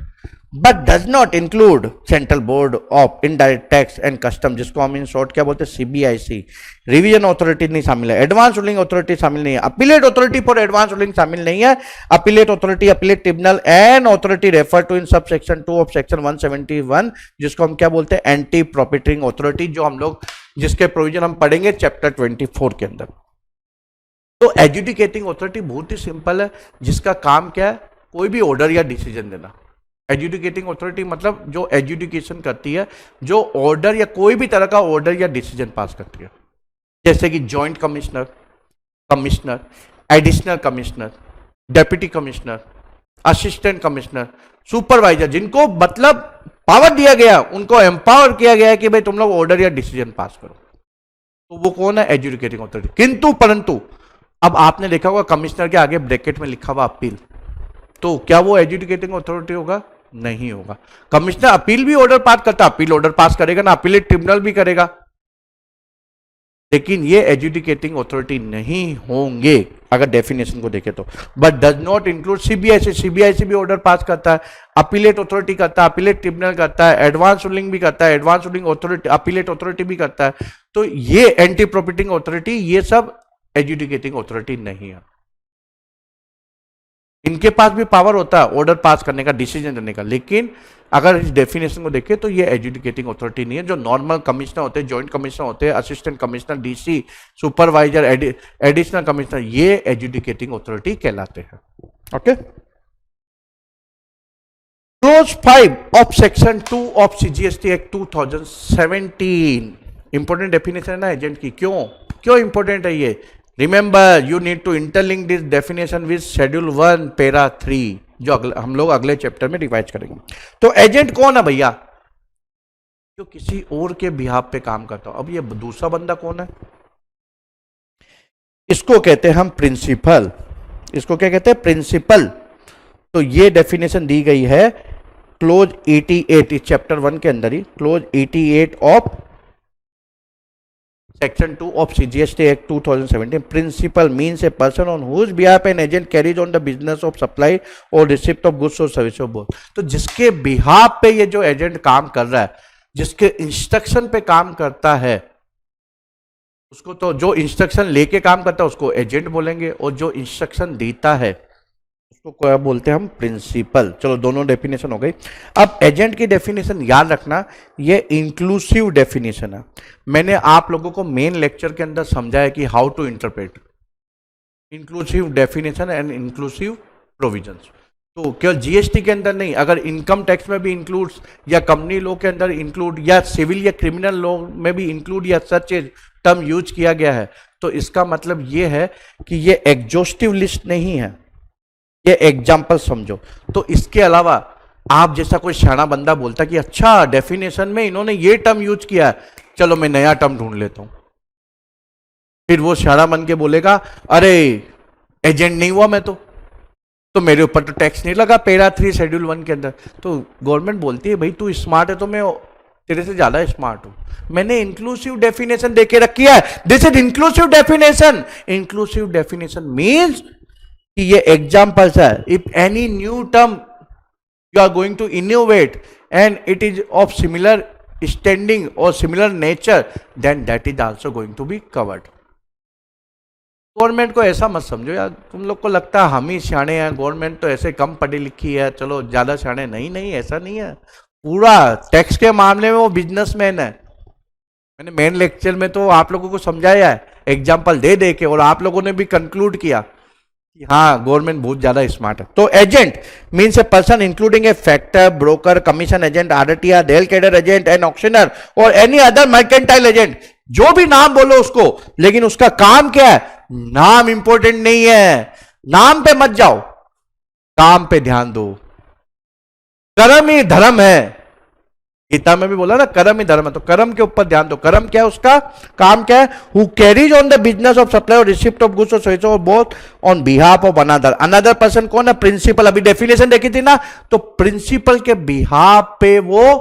but does not include Central Board of Indirect Tax and Custom, जिसको हम in short क्या बोलते हैं, CBIC। Revision authority नहीं शामिल है, advance ruling authority शामिल नहीं है, appellate authority for advance ruling शामिल नहीं है, appellate authority, appellate tribunal and authority refer to in sub section 2 of section 171, जिसको हम क्या बोलते हैं, एंटी प्रॉफिटिंग अथॉरिटी, जो हम लोग जिसके प्रोविजन हम पढ़ेंगे चैप्टर 24 के अंदर। तो एडजुडिकेटिंग अथॉरिटी बहुत ही सिंपल है, जिसका काम क्या है, कोई भी ऑर्डर या डिसीजन देना। एडजुडिकेटिंग अथॉरिटी मतलब जो एडजुडिकेशन करती है, जो ऑर्डर या कोई भी तरह का ऑर्डर या डिसीजन पास करती है, जैसे कि joint commissioner, commissioner, additional commissioner, deputy commissioner, assistant commissioner, supervisor, जिनको मतलब पावर दिया गया, उनको एम्पावर किया गया है कि भाई तुम लोग ऑर्डर या डिसीजन पास करो, तो वो कौन है, एडजुडिकेटिंग अथॉरिटी। किंतु परंतु अब आपने देखा होगा कमिश्नर के आगे ब्रैकेट में लिखा हुआ अपील, तो क्या वो एडजुडिकेटिंग अथॉरिटी होगा? नहीं होगा। कमिश्नर अपील भी ऑर्डर पास करता, अपील ऑर्डर पास करेगा ना, अपीलेट ट्रिब्यूनल भी करेगा, लेकिन ये एडजुडिकेटिंग अथॉरिटी नहीं होंगे अगर डेफिनेशन को देखें तो। But does not include CBIC, CBIC भी ऑर्डर पास करता है, अपीलेट अथॉरिटी करता है, अपीलेट ट्रिब्यूनल करता है, एडवांस रूलिंग भी करता है, advance ruling authority, appellate authority भी करता है। तो ये एंटी प्रॉफिटिंग अथॉरिटी, ये सब एडजुडिकेटिंग अथॉरिटी नहीं है। इनके पास भी पावर होता है ऑर्डर पास करने का, डिसीजन देने का, लेकिन अगर इस डेफिनेशन को देखें तो ये एडजुडिकेटिंग अथॉरिटी नहीं है। जो नॉर्मल कमिश्नर होते हैं, जॉइंट कमिश्नर होते हैं, assistant commissioner, DC, supervisor, additional commissioner, ये एडजुडिकेटिंग अथॉरिटी कहलाते हैं। Okay, clause 5 of section 2 of CGST act 2017। Important definition है ना एजेंट की। क्यों इंपॉर्टेंट है ये? Remember you need to interlink this definition with schedule 1 para 3, जो हम लोग अगले चैप्टर में रिवाइज करेंगे। तो एजेंट कौन है भैया? जो किसी और के बिहाफ पे काम करता हो। अब ये दूसरा बंदा कौन है? इसको कहते हैं हम प्रिंसिपल। इसको क्या कहते हैं? प्रिंसिपल। तो ये डेफिनेशन दी गई है क्लोज 88 इस चैप्टर 1 के अंदर ही, close 88 of Section 2 of CGST Act 2017. Principal means a person on whose behalf an agent carries on the business of supply or receipt of goods or services of both. तो जिसके behalf पे ये जो agent काम कर रहा है, जिसके इंस्ट्रक्शन पे काम करता है, उसको तो जो इंस्ट्रक्शन लेके काम करता है उसको एजेंट बोलेंगे, और जो इंस्ट्रक्शन देता है उसको क्या बोलते हैं हम? प्रिंसिपल। चलो दोनों डेफिनेशन हो गई। अब एजेंट की डेफिनेशन याद रखना, ये इंक्लूसिव डेफिनेशन है। मैंने आप लोगों को मेन लेक्चर के अंदर समझाया कि how to interpret inclusive definition and inclusive provisions. तो केवल जीएसटी के अंदर नहीं, अगर इनकम टैक्स में भी इंक्लूड, या कंपनी लॉ के अंदर इंक्लूड, या सिविल या क्रिमिनल लॉ में भी इंक्लूड या सच टर्म यूज किया गया है, तो इसका मतलब ये है कि ये एग्जॉस्टिव लिस्ट नहीं है, ये एग्जाम्पल समझो। तो इसके अलावा आप जैसा कोई शाना बंदा बोलता कि अच्छा डेफिनेशन में इन्होंने ये टर्म यूज किया है, चलो मैं नया टर्म ढूंढ लेता हूं, फिर वो शाना बन के बोलेगा अरे एजेंट नहीं हुआ मैं तो मेरे ऊपर तो टैक्स नहीं लगा पैरा 3 शेड्यूल 1 के अंदर। तो गवर्नमेंट बोलती है भाई तू स्मार्ट है तो मैं तेरे से ज्यादा स्मार्ट हूं, मैंने इंक्लूसिव डेफिनेशन देके रखी है। This is inclusive definition. Inclusive definition means कि ये एग्जाम्पल्स है। If any new term you are going to innovate and it is of similar standing or similar nature, then that is also going to be covered. Government को ऐसा मत समझो यार, तुम लोग को लगता है हम ही सियाणे हैं, गवर्नमेंट तो ऐसे कम पढ़ी लिखी है, चलो ज़्यादा सियाणे। नहीं नहीं, ऐसा नहीं है। पूरा टैक्स के मामले में वो बिजनेसमैन है। मैंने मेन लेक्चर में तो आप लोगों को समझाया है एग्जाम्पल दे दे के, और आप लोगों ने भी कंक्लूड किया कि हाँ गवर्नमेंट बहुत ज़्यादा स्मार्ट है। तो agent means a person including a factor, broker, commission agent, आरटीआर, del credere agent and auctioneer और एनी अदर मर्केंटाइल एजेंट। जो भी नाम बोलो उसको, लेकिन उसका काम क्या है? नाम इंपॉर्टेंट नहीं है, नाम पे मत जाओ, काम पे ध्यान दो। कर्म ही धर्म है, गीता में भी बोला ना कर्म ही धर्म है, तो कर्म के ऊपर ध्यान दो। कर्म क्या है? उसका काम क्या है? Who carries on the business of supply और रिसिप्ट ऑफ गुड्स और सर्विसेज और both on behalf of another. Another person कौन है? प्रिंसिपल। अभी डेफिनेशन देखी थी ना, तो प्रिंसिपल के बिहाफ पे वो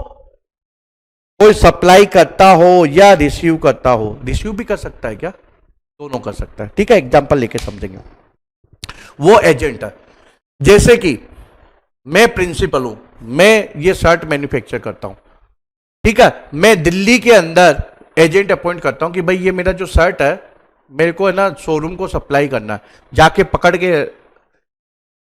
कोई सप्लाई करता हो या रिसीव करता हो। रिसीव भी कर सकता है क्या? दोनों कर सकता है। ठीक है, एग्जांपल लेके समझेंगे। वो एजेंट है, जैसे कि मैं प्रिंसिपल हूं, मैं ये शर्ट मैन्युफैक्चर करता हूं, ठीक है, मैं दिल्ली के अंदर एजेंट अपॉइंट करता हूं कि भाई ये मेरा जो शर्ट है मेरे को है ना शोरूम को सप्लाई करना है, जाके पकड़ के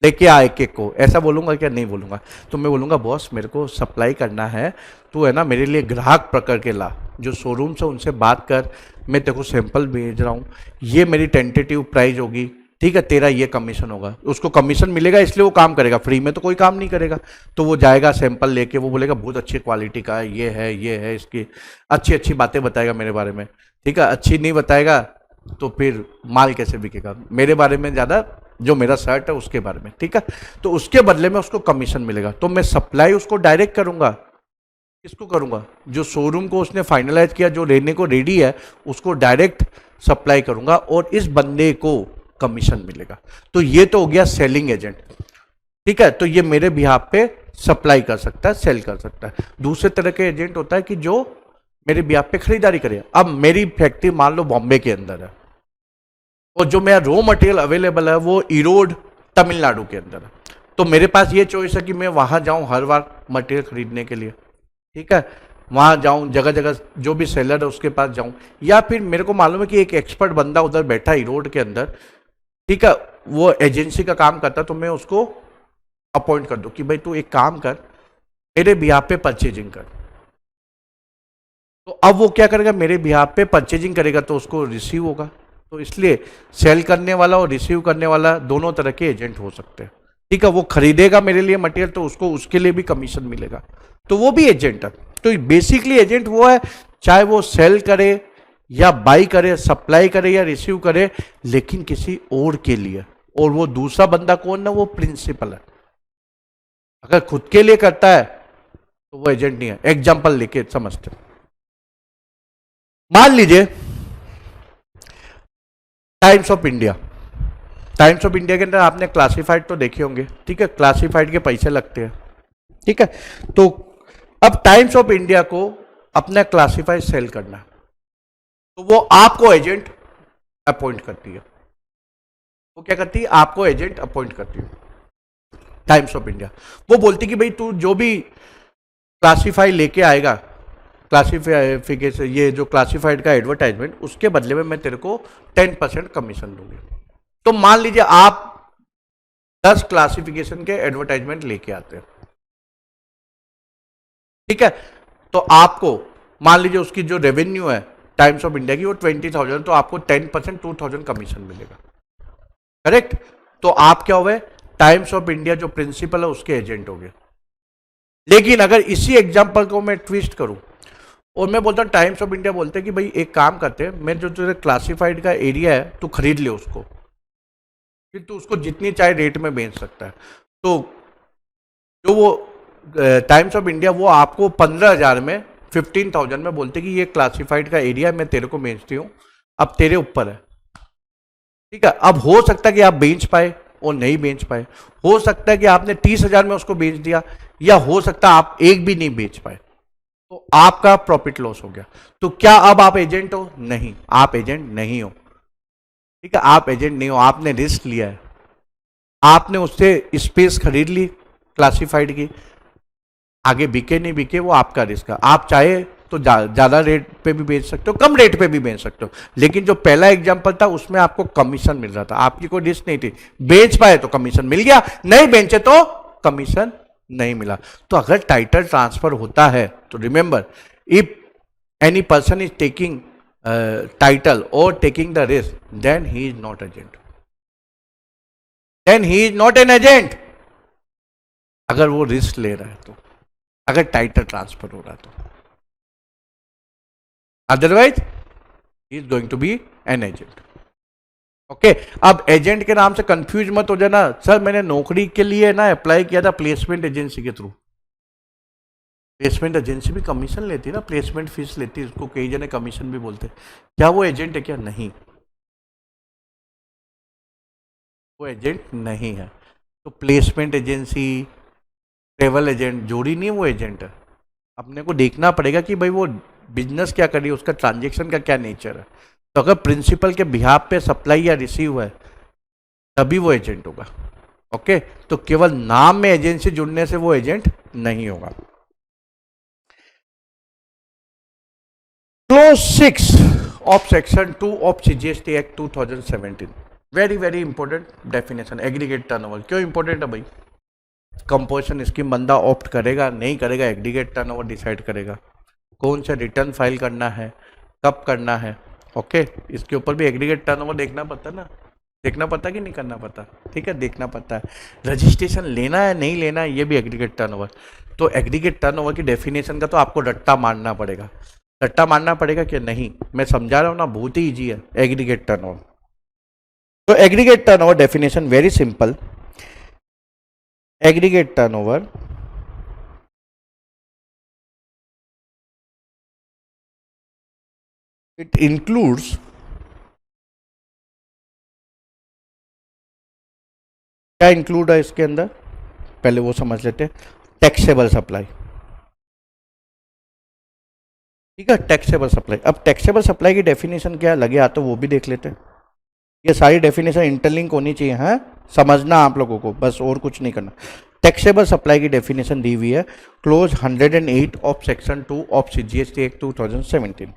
लेके आ एक एक को। ऐसा बोलूंगा क्या? नहीं बोलूंगा। तो मैं बोलूंगा बॉस मेरे को सप्लाई करना है, तो है ना मेरे लिए ग्राहक पकड़ के ला, जो शोरूम से उनसे बात कर, मैं तेरे को सैंपल भेज रहा हूँ, ये मेरी टेंटेटिव प्राइस होगी, ठीक है, तेरा ये कमीशन होगा। उसको कमीशन मिलेगा इसलिए वो काम करेगा, फ्री में तो कोई काम नहीं करेगा। तो वो जाएगा सैंपल लेके, वो बोलेगा बहुत अच्छी क्वालिटी का है, ये है, इसकी अच्छी अच्छी बातें बताएगा मेरे बारे में, ठीक है। अच्छी नहीं बताएगा तो फिर माल कैसे बिकेगा? मेरे बारे में ज़्यादा, जो मेरा शर्ट है उसके बारे में, ठीक है। तो उसके बदले में उसको कमीशन मिलेगा। तो मैं सप्लाई उसको डायरेक्ट करूंगा। किसको करूंगा? जो शोरूम को उसने फाइनलाइज किया, जो लेने को रेडी है, उसको डायरेक्ट सप्लाई करूंगा और इस बंदे को कमीशन मिलेगा। तो ये तो हो गया सेलिंग एजेंट, ठीक है। तो ये मेरे बिहाफ पे सप्लाई कर सकता है, सेल कर सकता है। दूसरे तरह के एजेंट होता है कि जो मेरे बिहाफ पे खरीदारी करे। अब मेरी फैक्ट्री मान लो बॉम्बे के अंदर है और जो मेरा रॉ मटेरियल अवेलेबल है वो इरोड तमिलनाडु के अंदर है, तो मेरे पास ये चॉइस है कि मैं वहां जाऊं हर बार मटेरियल खरीदने के लिए, ठीक है, वहां जाऊं, जगह जगह जो भी सेलर है उसके पास जाऊं, या फिर मेरे को मालूम है कि एक एक्सपर्ट बंदा उधर बैठा इरोड के अंदर, ठीक है, वो एजेंसी का काम करता, तो मैं उसको अपॉइंट कर दूं कि भाई तू एक काम कर, मेरे बिहाफ पे परचेजिंग कर। तो अब वो क्या करेगा? मेरे बिहाफ पे परचेजिंग करेगा तो उसको रिसीव होगा। तो इसलिए सेल करने वाला और रिसीव करने वाला दोनों तरह के एजेंट हो सकते हैं, ठीक है। वो खरीदेगा मेरे लिए मटेरियल तो उसको उसके लिए भी कमीशन मिलेगा, तो वो भी एजेंट है। तो बेसिकली एजेंट वो है, चाहे वो सेल करे या बाई करे, सप्लाई करे या रिसीव करे, लेकिन किसी और के लिए। और वो दूसरा बंदा कौन है? वो प्रिंसिपल है। अगर खुद के लिए करता है तो वो एजेंट नहीं है। एग्जाम्पल लेके समझते हैं। मान लीजिए times of India, times of India के अंदर आपने क्लासिफाइड तो देखे होंगे, ठीक है, क्लासिफाइड के पैसे लगते हैं, ठीक है। तो अब टाइम्स ऑफ इंडिया को अपना क्लासिफाइड सेल करना है, तो वो आपको एजेंट अपॉइंट करती है। वो क्या करती है? आपको एजेंट अपॉइंट करती है टाइम्स ऑफ इंडिया। वो बोलती कि भाई तू जो भी क्लासिफाई लेके आएगा, क्लासिफिकेशन, ये जो क्लासिफाइड का एडवर्टाइजमेंट, उसके बदले में मैं तेरे को 10% कमीशन दूंगी। तो मान लीजिए आप 10 क्लासिफिकेशन के एडवर्टाइजमेंट लेके आते हैं, ठीक है, तो आपको मान लीजिए उसकी जो रेवेन्यू है टाइम्स ऑफ इंडिया की वो 20,000, तो आपको 10% 2,000 कमीशन मिलेगा, करेक्ट। तो आप क्या हो गए? टाइम्स ऑफ इंडिया जो प्रिंसिपल है उसके एजेंट हो गए। लेकिन अगर इसी एग्जाम्पल को मैं ट्विस्ट करूं और मैं बोलता हूँ, टाइम्स ऑफ इंडिया बोलते हैं कि भाई एक काम करते हैं, मैं जो तेरे क्लासिफाइड का एरिया है तू खरीद ले उसको, फिर तू उसको जितनी चाहे रेट में बेच सकता है। तो जो वो टाइम्स ऑफ इंडिया वो आपको 15,000 में, 15,000 में बोलते कि ये क्लासिफाइड का एरिया मैं तेरे को बेचती हूँ, अब तेरे ऊपर है, ठीक है। अब हो सकता है कि आप बेच पाए और नहीं बेच पाए, हो सकता है कि आपने 30,000 में उसको बेच दिया, या हो सकता है आप एक भी नहीं बेच पाए, तो आपका प्रॉफिट लॉस हो गया। तो क्या अब आप एजेंट हो? नहीं, आप एजेंट नहीं हो, ठीक है, आप एजेंट नहीं हो। आपने रिस्क लिया है, आपने उससे स्पेस खरीद ली क्लासिफाइड की, आगे बिके नहीं बिके वो आपका रिस्क है। आप चाहे तो ज़्यादा रेट पे भी बेच सकते हो, कम रेट पे भी बेच सकते हो, लेकिन जो पहला एग्जाम्पल था उसमें आपको कमीशन मिल रहा था, आपकी कोई रिस्क नहीं थी। बेच पाए तो कमीशन मिल गया, नहीं बेचे तो कमीशन नहीं मिला। तो अगर टाइटल ट्रांसफर होता है तो remember, if any person is taking title or taking the risk, then he is not agent, then he is not an agent. अगर वो रिस्क ले रहा है तो, अगर टाइटल ट्रांसफर हो रहा है तो, otherwise he is going to be an agent. Okay, अब एजेंट के नाम से कंफ्यूज मत हो जाना, सर मैंने नौकरी के लिए ना अप्लाई किया था प्लेसमेंट एजेंसी के थ्रू। प्लेसमेंट एजेंसी भी कमीशन लेती है ना, प्लेसमेंट फीस लेती है, उसको कई जने कमीशन भी बोलते हैं। क्या वो एजेंट है क्या? नहीं, वो एजेंट नहीं है। तो प्लेसमेंट एजेंसी, ट्रेवल एजेंट जोड़ी नहीं है, वो एजेंट है। अपने को देखना पड़ेगा कि भाई वो बिजनेस क्या कर रही है, उसका ट्रांजेक्शन का क्या नेचर है। तो अगर प्रिंसिपल के बिहाफ पे सप्लाई या रिसीव है तभी वो एजेंट होगा। ओके, तो केवल नाम में एजेंसी जुड़ने से वो एजेंट नहीं होगा। Close 6 of section 2 of CGST act 2017, very very important definition. Aggregate turnover क्यों इंपॉर्टेंट है भाई? कंपोजिशन स्कीम बंदा ऑप्ट करेगा नहीं करेगा, एग्रीगेट टर्नओवर डिसाइड करेगा। कौन सा रिटर्न फाइल करना है, कब करना है, ओके, इसके ऊपर भी एग्रीगेट टर्नओवर देखना पड़ता है ना, देखना पड़ता कि नहीं करना पड़ता? ठीक है, देखना पड़ता है। रजिस्ट्रेशन लेना है नहीं लेना है, ये भी एग्रीगेट टर्नओवर। तो एग्रीगेट टर्नओवर की डेफिनेशन का तो आपको रट्टा मारना पड़ेगा। रट्टा मारना पड़ेगा कि नहीं, मैं समझा रहा हूँ ना, बहुत ही ईजी है एग्रीगेट टर्नओवर। तो aggregate turnover definition very simple. Aggregate turnover it includes, क्या इंक्लूड है इसके अंदर, पहले वो समझ लेते हैं। टैक्सेबल सप्लाई, ठीक है, टैक्सेबल सप्लाई। अब टैक्सेबल सप्लाई की डेफिनेशन क्या लगे आ तो वो भी देख लेते हैं। ये सारी डेफिनेशन इंटरलिंक होनी चाहिए, है समझना आप लोगों को, बस और कुछ नहीं करना। टैक्सेबल सप्लाई की डेफिनेशन दी हुई है close 108 of section 2 of CGST act 2017।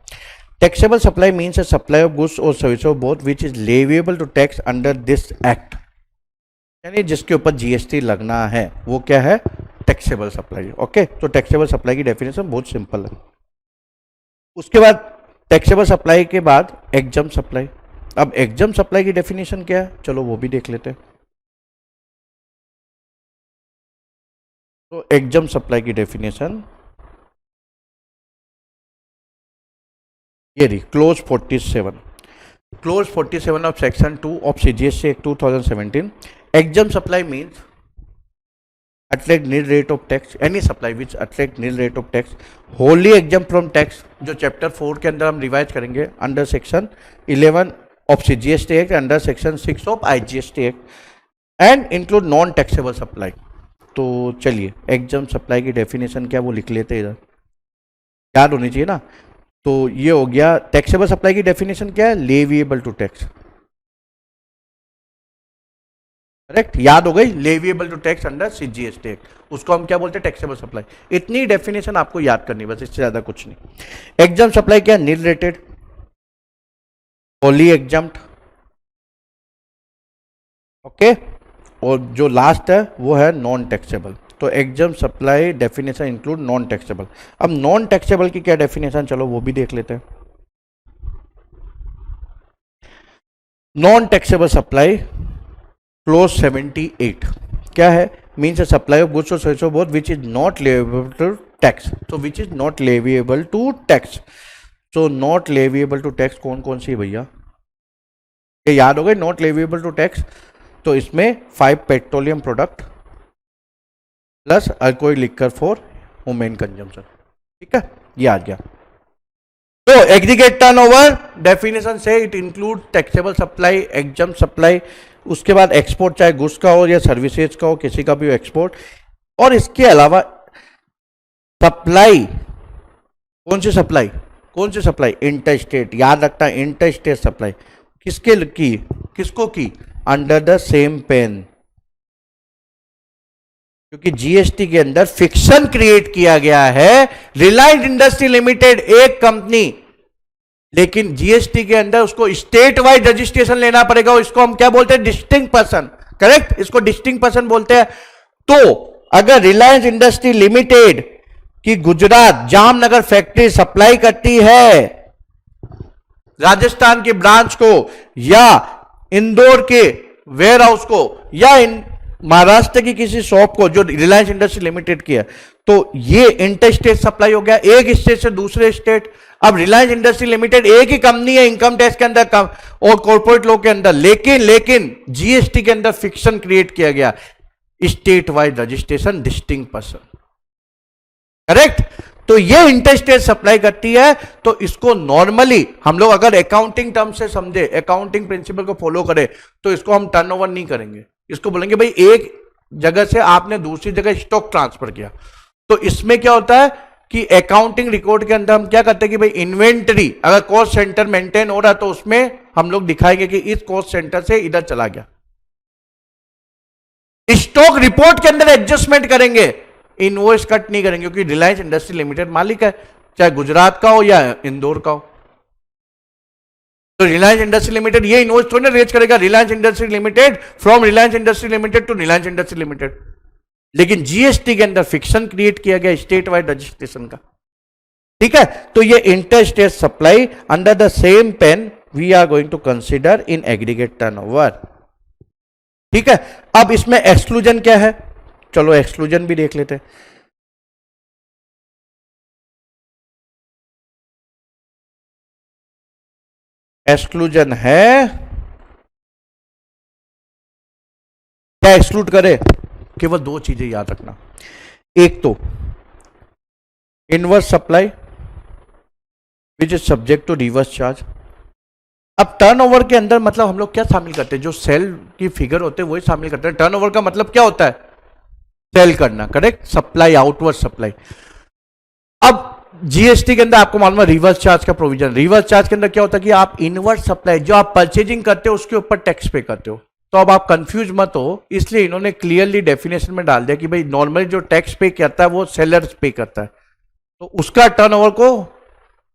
Taxable supply means a supply of goods or services of both which is leviable to tax under this act, यानी जिसके ऊपर जीएसटी लगना है वो क्या है? Taxable supply. ओके, तो टैक्सेबल सप्लाई की डेफिनेशन बहुत सिंपल है। उसके बाद टैक्सेबल सप्लाई के बाद एग्जम सप्लाई। अब एग्जम सप्लाई की डेफिनेशन क्या है, चलो वो भी देख लेते हैं। तो एग्जम सप्लाई की डेफिनेशन ये रही, close 47, close 47 of section 2 of CGST act 2017। एग्जम supply means attract nil rate of tax, any supply which attract nil rate of tax, wholly exempt from tax, जो चैप्टर 4 के अंदर हम रिवाइज करेंगे under section 11 of CGST act, under section 6 of IGST act, and include non taxable supply. तो चलिए एग्जम supply की definition क्या वो लिख लेते हैं, इधर याद होनी चाहिए ना। तो ये हो गया टैक्सेबल सप्लाई की डेफिनेशन क्या है? लेविएबल टू टैक्स, करेक्ट, याद हो गई, leviable to tax under CGST act, उसको हम क्या बोलते हैं? Taxable supply. इतनी डेफिनेशन आपको याद करनी, बस इससे ज्यादा कुछ नहीं। एग्जाम सप्लाई क्या? Nil rated, wholly exempted, okay, और जो लास्ट है वो है नॉन टैक्सेबल। तो exempt supply definition include non taxable. अब नॉन टैक्सेबल की क्या डेफिनेशन, चलो वो भी देख लेते हैं। नॉन टैक्सेबल सप्लाई क्लोज 78 क्या है? Means a supply of goods और services of both which is not leviable to tax. तो which is not leviable to tax, तो नॉट लेविएबल टू टैक्स कौन कौन सी है भैया? ये याद हो गए, नॉट लेविएबल टू टैक्स। तो इसमें 5 petroleum product plus alcohol liquor for human consumption, ठीक है, ये आ गया। तो एग्रीगेट टर्नओवर डेफिनेशन से it include taxable supply, exempt supply, उसके बाद एक्सपोर्ट चाहे गुड्स का हो या सर्विसेज का हो, किसी का भी हो एक्सपोर्ट, और इसके अलावा सप्लाई, कौन सी सप्लाई? कौन सी सप्लाई? इंटर स्टेट, याद रखना, इंटर स्टेट सप्लाई किसके की, किसको की? अंडर द सेम पेन, क्योंकि जीएसटी के अंदर फिक्शन क्रिएट किया गया है। रिलायंस इंडस्ट्री लिमिटेड एक कंपनी, लेकिन जीएसटी के अंदर उसको स्टेट वाइड रजिस्ट्रेशन लेना पड़ेगा। इसको हम क्या बोलते हैं? Distinct person. करेक्ट, इसको डिस्टिंक्ट पर्सन बोलते हैं। तो अगर रिलायंस इंडस्ट्री लिमिटेड की गुजरात जामनगर फैक्ट्री सप्लाई करती है राजस्थान की ब्रांच को, या इंदौर के वेयर हाउस को, या महाराष्ट्र की किसी शॉप को जो रिलायंस इंडस्ट्री लिमिटेड की है, तो ये इंटर स्टेट सप्लाई हो गया, एक स्टेट से दूसरे स्टेट। अब रिलायंस इंडस्ट्री लिमिटेड एक ही कंपनी है इनकम टैक्स के अंदर और कॉर्पोरेट लॉ के अंदर, लेकिन जीएसटी के अंदर फिक्शन क्रिएट किया गया, state wide registration, distinct person. Correct, तो ये इंटर स्टेट सप्लाई करती है। तो इसको नॉर्मली हम लोग अगर अकाउंटिंग टर्म से समझे, अकाउंटिंग प्रिंसिपल को फॉलो करें, तो इसको हम टर्नओवर नहीं करेंगे। इसको बोलेंगे भाई एक जगह से आपने दूसरी जगह स्टॉक ट्रांसफर किया। तो इसमें क्या होता है कि अकाउंटिंग रिकॉर्ड के अंदर हम क्या करते हैं कि भाई इन्वेंटरी अगर कॉस्ट सेंटर मेंटेन हो रहा है तो उसमें हम लोग दिखाएंगे कि इस कॉस्ट सेंटर से इधर चला गया। स्टॉक रिपोर्ट के अंदर एडजस्टमेंट करेंगे, इनवॉइस कट नहीं करेंगे, क्योंकि रिलायंस इंडस्ट्री लिमिटेड मालिक है, चाहे गुजरात का हो या इंदौर का हो। तो रिलायंस इंडस्ट्री लिमिटेड ये इनवॉइस थोड़ी ना रेज करेगा, Reliance industry limited from Reliance industry limited to Reliance industry limited. लेकिन जीएसटी के अंदर फिक्शन क्रिएट किया गया स्टेट वाइड रजिस्ट्रेशन का। ठीक है, तो ये inter state supply under the same pan we are going to consider in aggregate turnover. ठीक है, अब इसमें एक्सक्लूजन क्या है, चलो एक्सक्लूजन भी देख लेते हैं। एक्सक्लूजन है क्या, एक्सक्लूड करे? केवल दो चीजें याद रखना, एक तो inward supply which is subject to reverse charge. अब टर्नओवर के अंदर मतलब हम लोग क्या शामिल करते हैं, जो सेल की फिगर होते हैं वही शामिल करते हैं। टर्नओवर का मतलब क्या होता है? सेल करना। Correct, supply, outward supply. अब जीएसटी के अंदर आपको मालूम है रिवर्स चार्ज का प्रोविजन। रिवर्स चार्ज के अंदर क्या होता है कि आप इनवर्स सप्लाई जो आप परचेजिंग करते हो उसके ऊपर टैक्स पे करते हो। तो अब आप कंफ्यूज मत हो, इसलिए इन्होंने क्लियरली डेफिनेशन में डाल दिया कि भाई नॉर्मली जो टैक्स पे करता है वो सेलर पे करता है, तो उसका टर्नओवर को,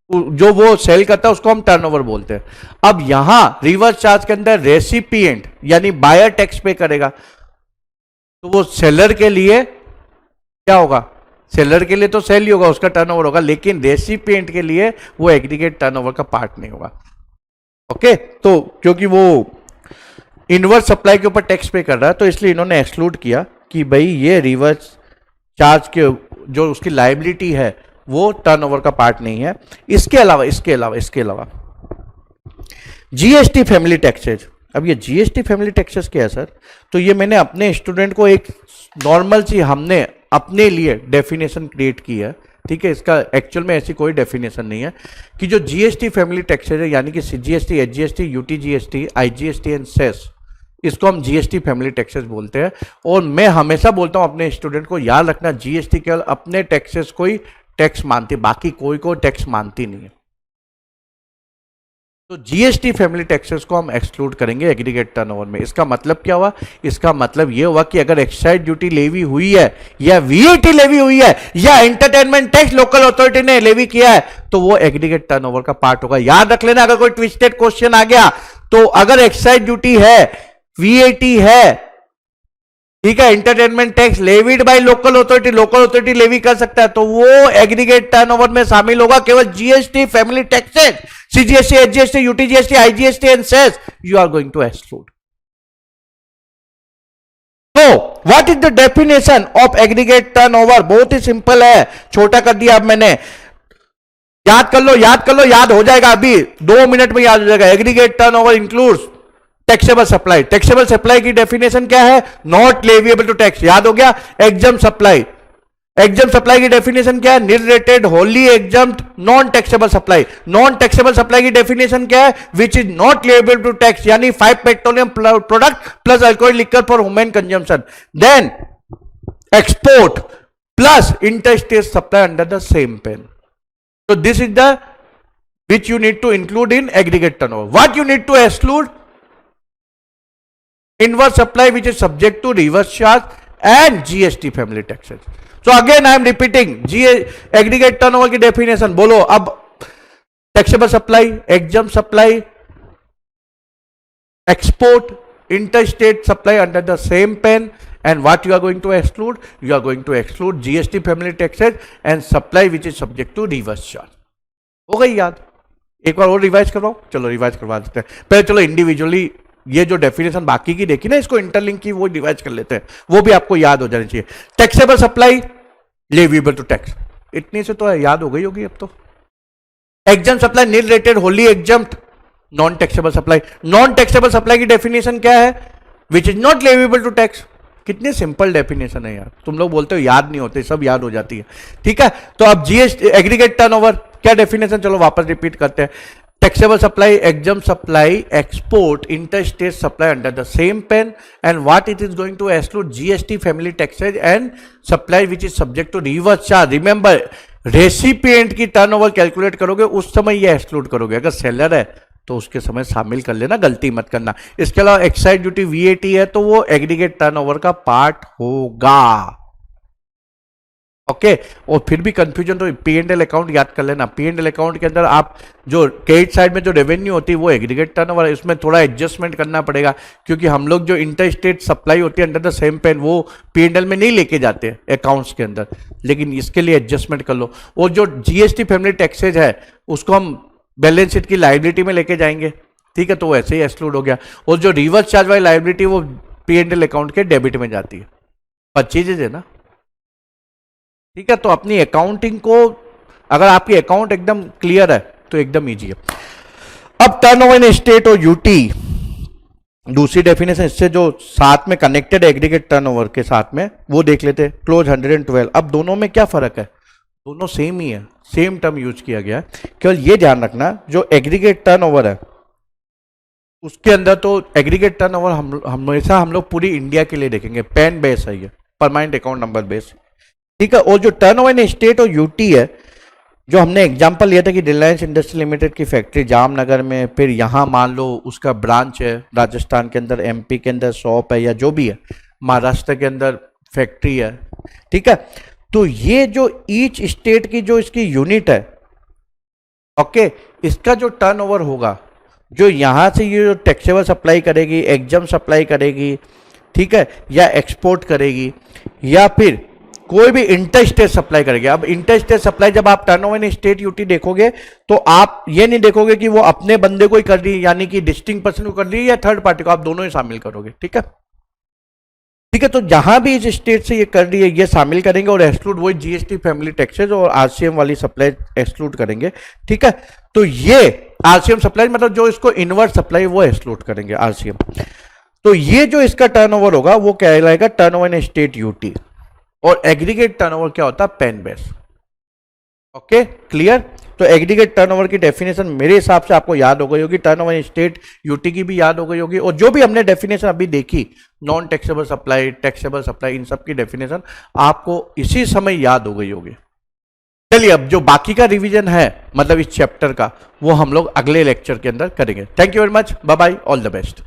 जो वो सेल करता है उसको हम टर्नओवर बोलते हैं। अब यहां रिवर्स चार्ज के अंदर रेसिपिएंट यानी बायर टैक्स पे करेगा, तो वो सेलर के लिए क्या होगा? सेलर के लिए तो सेल ही होगा, उसका टर्नओवर होगा, लेकिन रेसिपिएंट के लिए वो एग्रीगेट टर्नओवर का पार्ट नहीं होगा। ओके, तो क्योंकि वो इनवर्स सप्लाई के ऊपर टैक्स पे कर रहा है, तो इसलिए इन्होंने एक्सक्लूड किया कि भाई ये रिवर्स चार्ज के जो उसकी लायबिलिटी है वो टर्नओवर का पार्ट नहीं है। इसके अलावा जीएसटी फैमिली टैक्सेज। अब ये जीएसटी फैमिली टैक्सेस क्या है सर? तो ये मैंने अपने स्टूडेंट को एक नॉर्मल सी हमने अपने लिए डेफिनेशन क्रिएट की है। ठीक है, इसका एक्चुअल में ऐसी कोई डेफिनेशन नहीं है कि जो जीएसटी फैमिली टैक्सेज है यानी कि CGST, SGST, UTGST, IGST and cess, इसको हम जीएसटी फैमिली टैक्सेस बोलते हैं। और मैं हमेशा बोलता हूं अपने स्टूडेंट को, याद रखना जीएसटी केवल अपने टैक्सेस को ही टैक्स मानती, बाकी कोई को टैक्स मानती नहीं है। तो जीएसटी फैमिली टैक्सेस को हम एक्सक्लूड करेंगे एग्रीगेट टर्नओवर में। इसका मतलब क्या हुआ? इसका मतलब यह हुआ कि अगर एक्साइज ड्यूटी लेवी हुई है या वीएटी लेवी हुई है या एंटरटेनमेंट टैक्स लोकल अथॉरिटी ने लेवी किया है तो वो एग्रीगेट टर्नओवर का पार्ट होगा। याद रख लेना, अगर कोई ट्विस्टेड क्वेश्चन आ गया तो अगर एक्साइज ड्यूटी है, वीएटी है, ठीक है, entertainment tax levied by local authority levy कर सकता है, तो वो एग्रीगेट टर्नओवर में शामिल होगा। केवल GST family taxes, CGST, SGST, UTGST, IGST and cess you are going to exclude. तो what is the definition of aggregate turnover? बहुत ही सिंपल है, छोटा कर दिया अब मैंने। याद कर लो, याद हो जाएगा, अभी 2 मिनट में याद हो जाएगा। Aggregate turnover includes taxable supply. Taxable supply की डेफिनेशन क्या है? Not leviable to tax. याद हो गया। एग्जम्प्ट सप्लाई, एग्जम्प्ट सप्लाई की डेफिनेशन क्या है? Nil rated, wholly exempt, non taxable supply. Non taxable supply की डेफिनेशन क्या है? Which is not leviable to tax, यानी 5 petroleum product plus alcoholic liquor for human consumption. Then export plus interstate supply under the same pan. So this is the which you need to include in aggregate turnover. What you need to exclude? Inverse supply which is subject to reverse charge and GST family taxes. So again I am repeating, aggregate turnover की definition बोलो अब. Taxable supply, exempt supply, export, interstate supply under the same pen, and what you are going to exclude? You are going to exclude GST family taxes and supply which is subject to reverse charge. हो गई याद? एक बार और revise करवाओ. चलो revise करवा देते हैं. पहले चलो इंडिविजुअली ये जो डेफिनेशन बाकी की देखी ना, इसको इंटरलिंक की, वो रिवाइज कर लेते हैं, वो भी आपको याद हो जानी चाहिए. Taxable supply leviable to tax, इतनी से तो याद हो गई होगी अब तो. Exempt supply nil rated wholly exempt. Non taxable supply, non taxable supply की डेफिनेशन क्या है? Which is not leviable to tax. कितनी सिंपल डेफिनेशन है यार. तुम लोग बोलते हो याद नहीं होते, सब याद हो जाती है. ठीक है, तो अब जीएसटी एग्रीगेट टर्नओवर क्या डेफिनेशन, चलो वापस रिपीट करते हैं. Taxable supply, exempt supply, export, interstate supply under the same pan, and what it is going to exclude GST family taxes and supply which is subject to reverse charge. Remember, recipient की turnover calculate करोगे उस समय ये exclude करोगे. अगर seller है तो उसके समय शामिल कर लेना, गलती मत करना. इसके अलावा एक्साइज ड्यूटी वीएटी है तो वो एग्रीगेट टर्नओवर का पार्ट होगा. ओके, और फिर भी कंफ्यूजन तो P&L अकाउंट याद कर लेना. P&L अकाउंट के अंदर आप जो क्रेडिट साइड में जो रेवेन्यू होती है वो एग्रीगेट टर्नओवर है, इसमें थोड़ा एडजस्टमेंट करना पड़ेगा क्योंकि हम लोग जो इंटर स्टेट सप्लाई होती है अंडर द सेम पेन वो P&L में नहीं लेके जाते अकाउंट्स के अंदर, लेकिन इसके लिए एडजस्टमेंट कर लो. और जो जीएसटी फैमिली टैक्सेज है उसको हम बैलेंस शीट की लायबिलिटी में लेके जाएंगे. ठीक है, तो वो ऐसे ही एक्सक्लूड हो गया. और जो रिवर्स चार्ज वाली लायबिलिटी वो P&L अकाउंट के डेबिट में जाती है. परचेजेज है ना. ठीक है, तो अपनी अकाउंटिंग को, अगर आपकी अकाउंट एकदम क्लियर है तो एकदम इजी है. अब टर्नओवर इन स्टेट और यूटी, दूसरी डेफिनेशन इससे जो साथ में कनेक्टेड एग्रीगेट टर्नओवर के साथ में, वो देख लेते हैं. क्लोज 112. अब दोनों में क्या फर्क है? दोनों सेम ही है, सेम टर्म यूज किया गया है. केवल ये ध्यान रखना, जो एग्रीगेट टर्नओवर है उसके अंदर तो एग्रीगेट टर्नओवर हमेशा हम लोग पूरी इंडिया के लिए देखेंगे. पैन बेस है ये, परमानेंट अकाउंट नंबर बेस. ठीक है, और जो टर्नओवर इन स्टेट और यूटी है, जो हमने एग्जांपल लिया था कि रिलायंस इंडस्ट्री लिमिटेड की फैक्ट्री जामनगर में, फिर यहाँ मान लो उसका ब्रांच है राजस्थान के अंदर, एमपी के अंदर शॉप है या जो भी है, महाराष्ट्र के अंदर फैक्ट्री है. ठीक है, तो ये जो ईच स्टेट की जो इसकी यूनिट है, ओके, इसका जो टर्नओवर होगा, जो यहाँ से ये जो टैक्सेबल सप्लाई करेगी, एग्जम्प्ट सप्लाई करेगी, ठीक है, या एक्सपोर्ट करेगी, या फिर कोई भी इंटरस्टेट सप्लाई करेगी. अब इंटरस्टेट सप्लाई जब आप टर्नओवर इन स्टेट यूटी देखोगे तो आप ये नहीं देखोगे कि वो अपने बंदे को ही कर रही है, यानी कि डिस्टिंक्ट पर्सन को कर रही है या थर्ड पार्टी को, आप दोनों ही शामिल करोगे. ठीक है, ठीक है, तो जहां भी इस स्टेट से ये कर रही है ये शामिल करेंगे और एक्सक्लूड वही जीएसटी फैमिली टैक्सेज और आरसीएम वाली सप्लाई एक्सक्लूड करेंगे. ठीक है, तो ये आरसीएम सप्लाई मतलब जो इसको इनवर्ट सप्लाई वो एक्सक्लूड करेंगे आरसीएम. तो ये जो इसका टर्नओवर होगा वो कहलाएगा टर्नओवर इन स्टेट यूटी. और एग्रीगेट टर्नओवर क्या होता है? Pan base. Okay, clear. तो एग्रीगेट टर्नओवर की डेफिनेशन मेरे हिसाब से आपको याद हो गई होगी, टर्नओवर इन स्टेट यूटी की भी याद हो गई होगी, और जो भी हमने डेफिनेशन अभी देखी, non taxable supply, taxable supply, इन सब की डेफिनेशन आपको इसी समय याद हो गई होगी. चलिए, अब जो बाकी का रिवीजन है मतलब इस चैप्टर का, वो हम लोग अगले लेक्चर के अंदर करेंगे. Thank you very much, bye bye, all the best.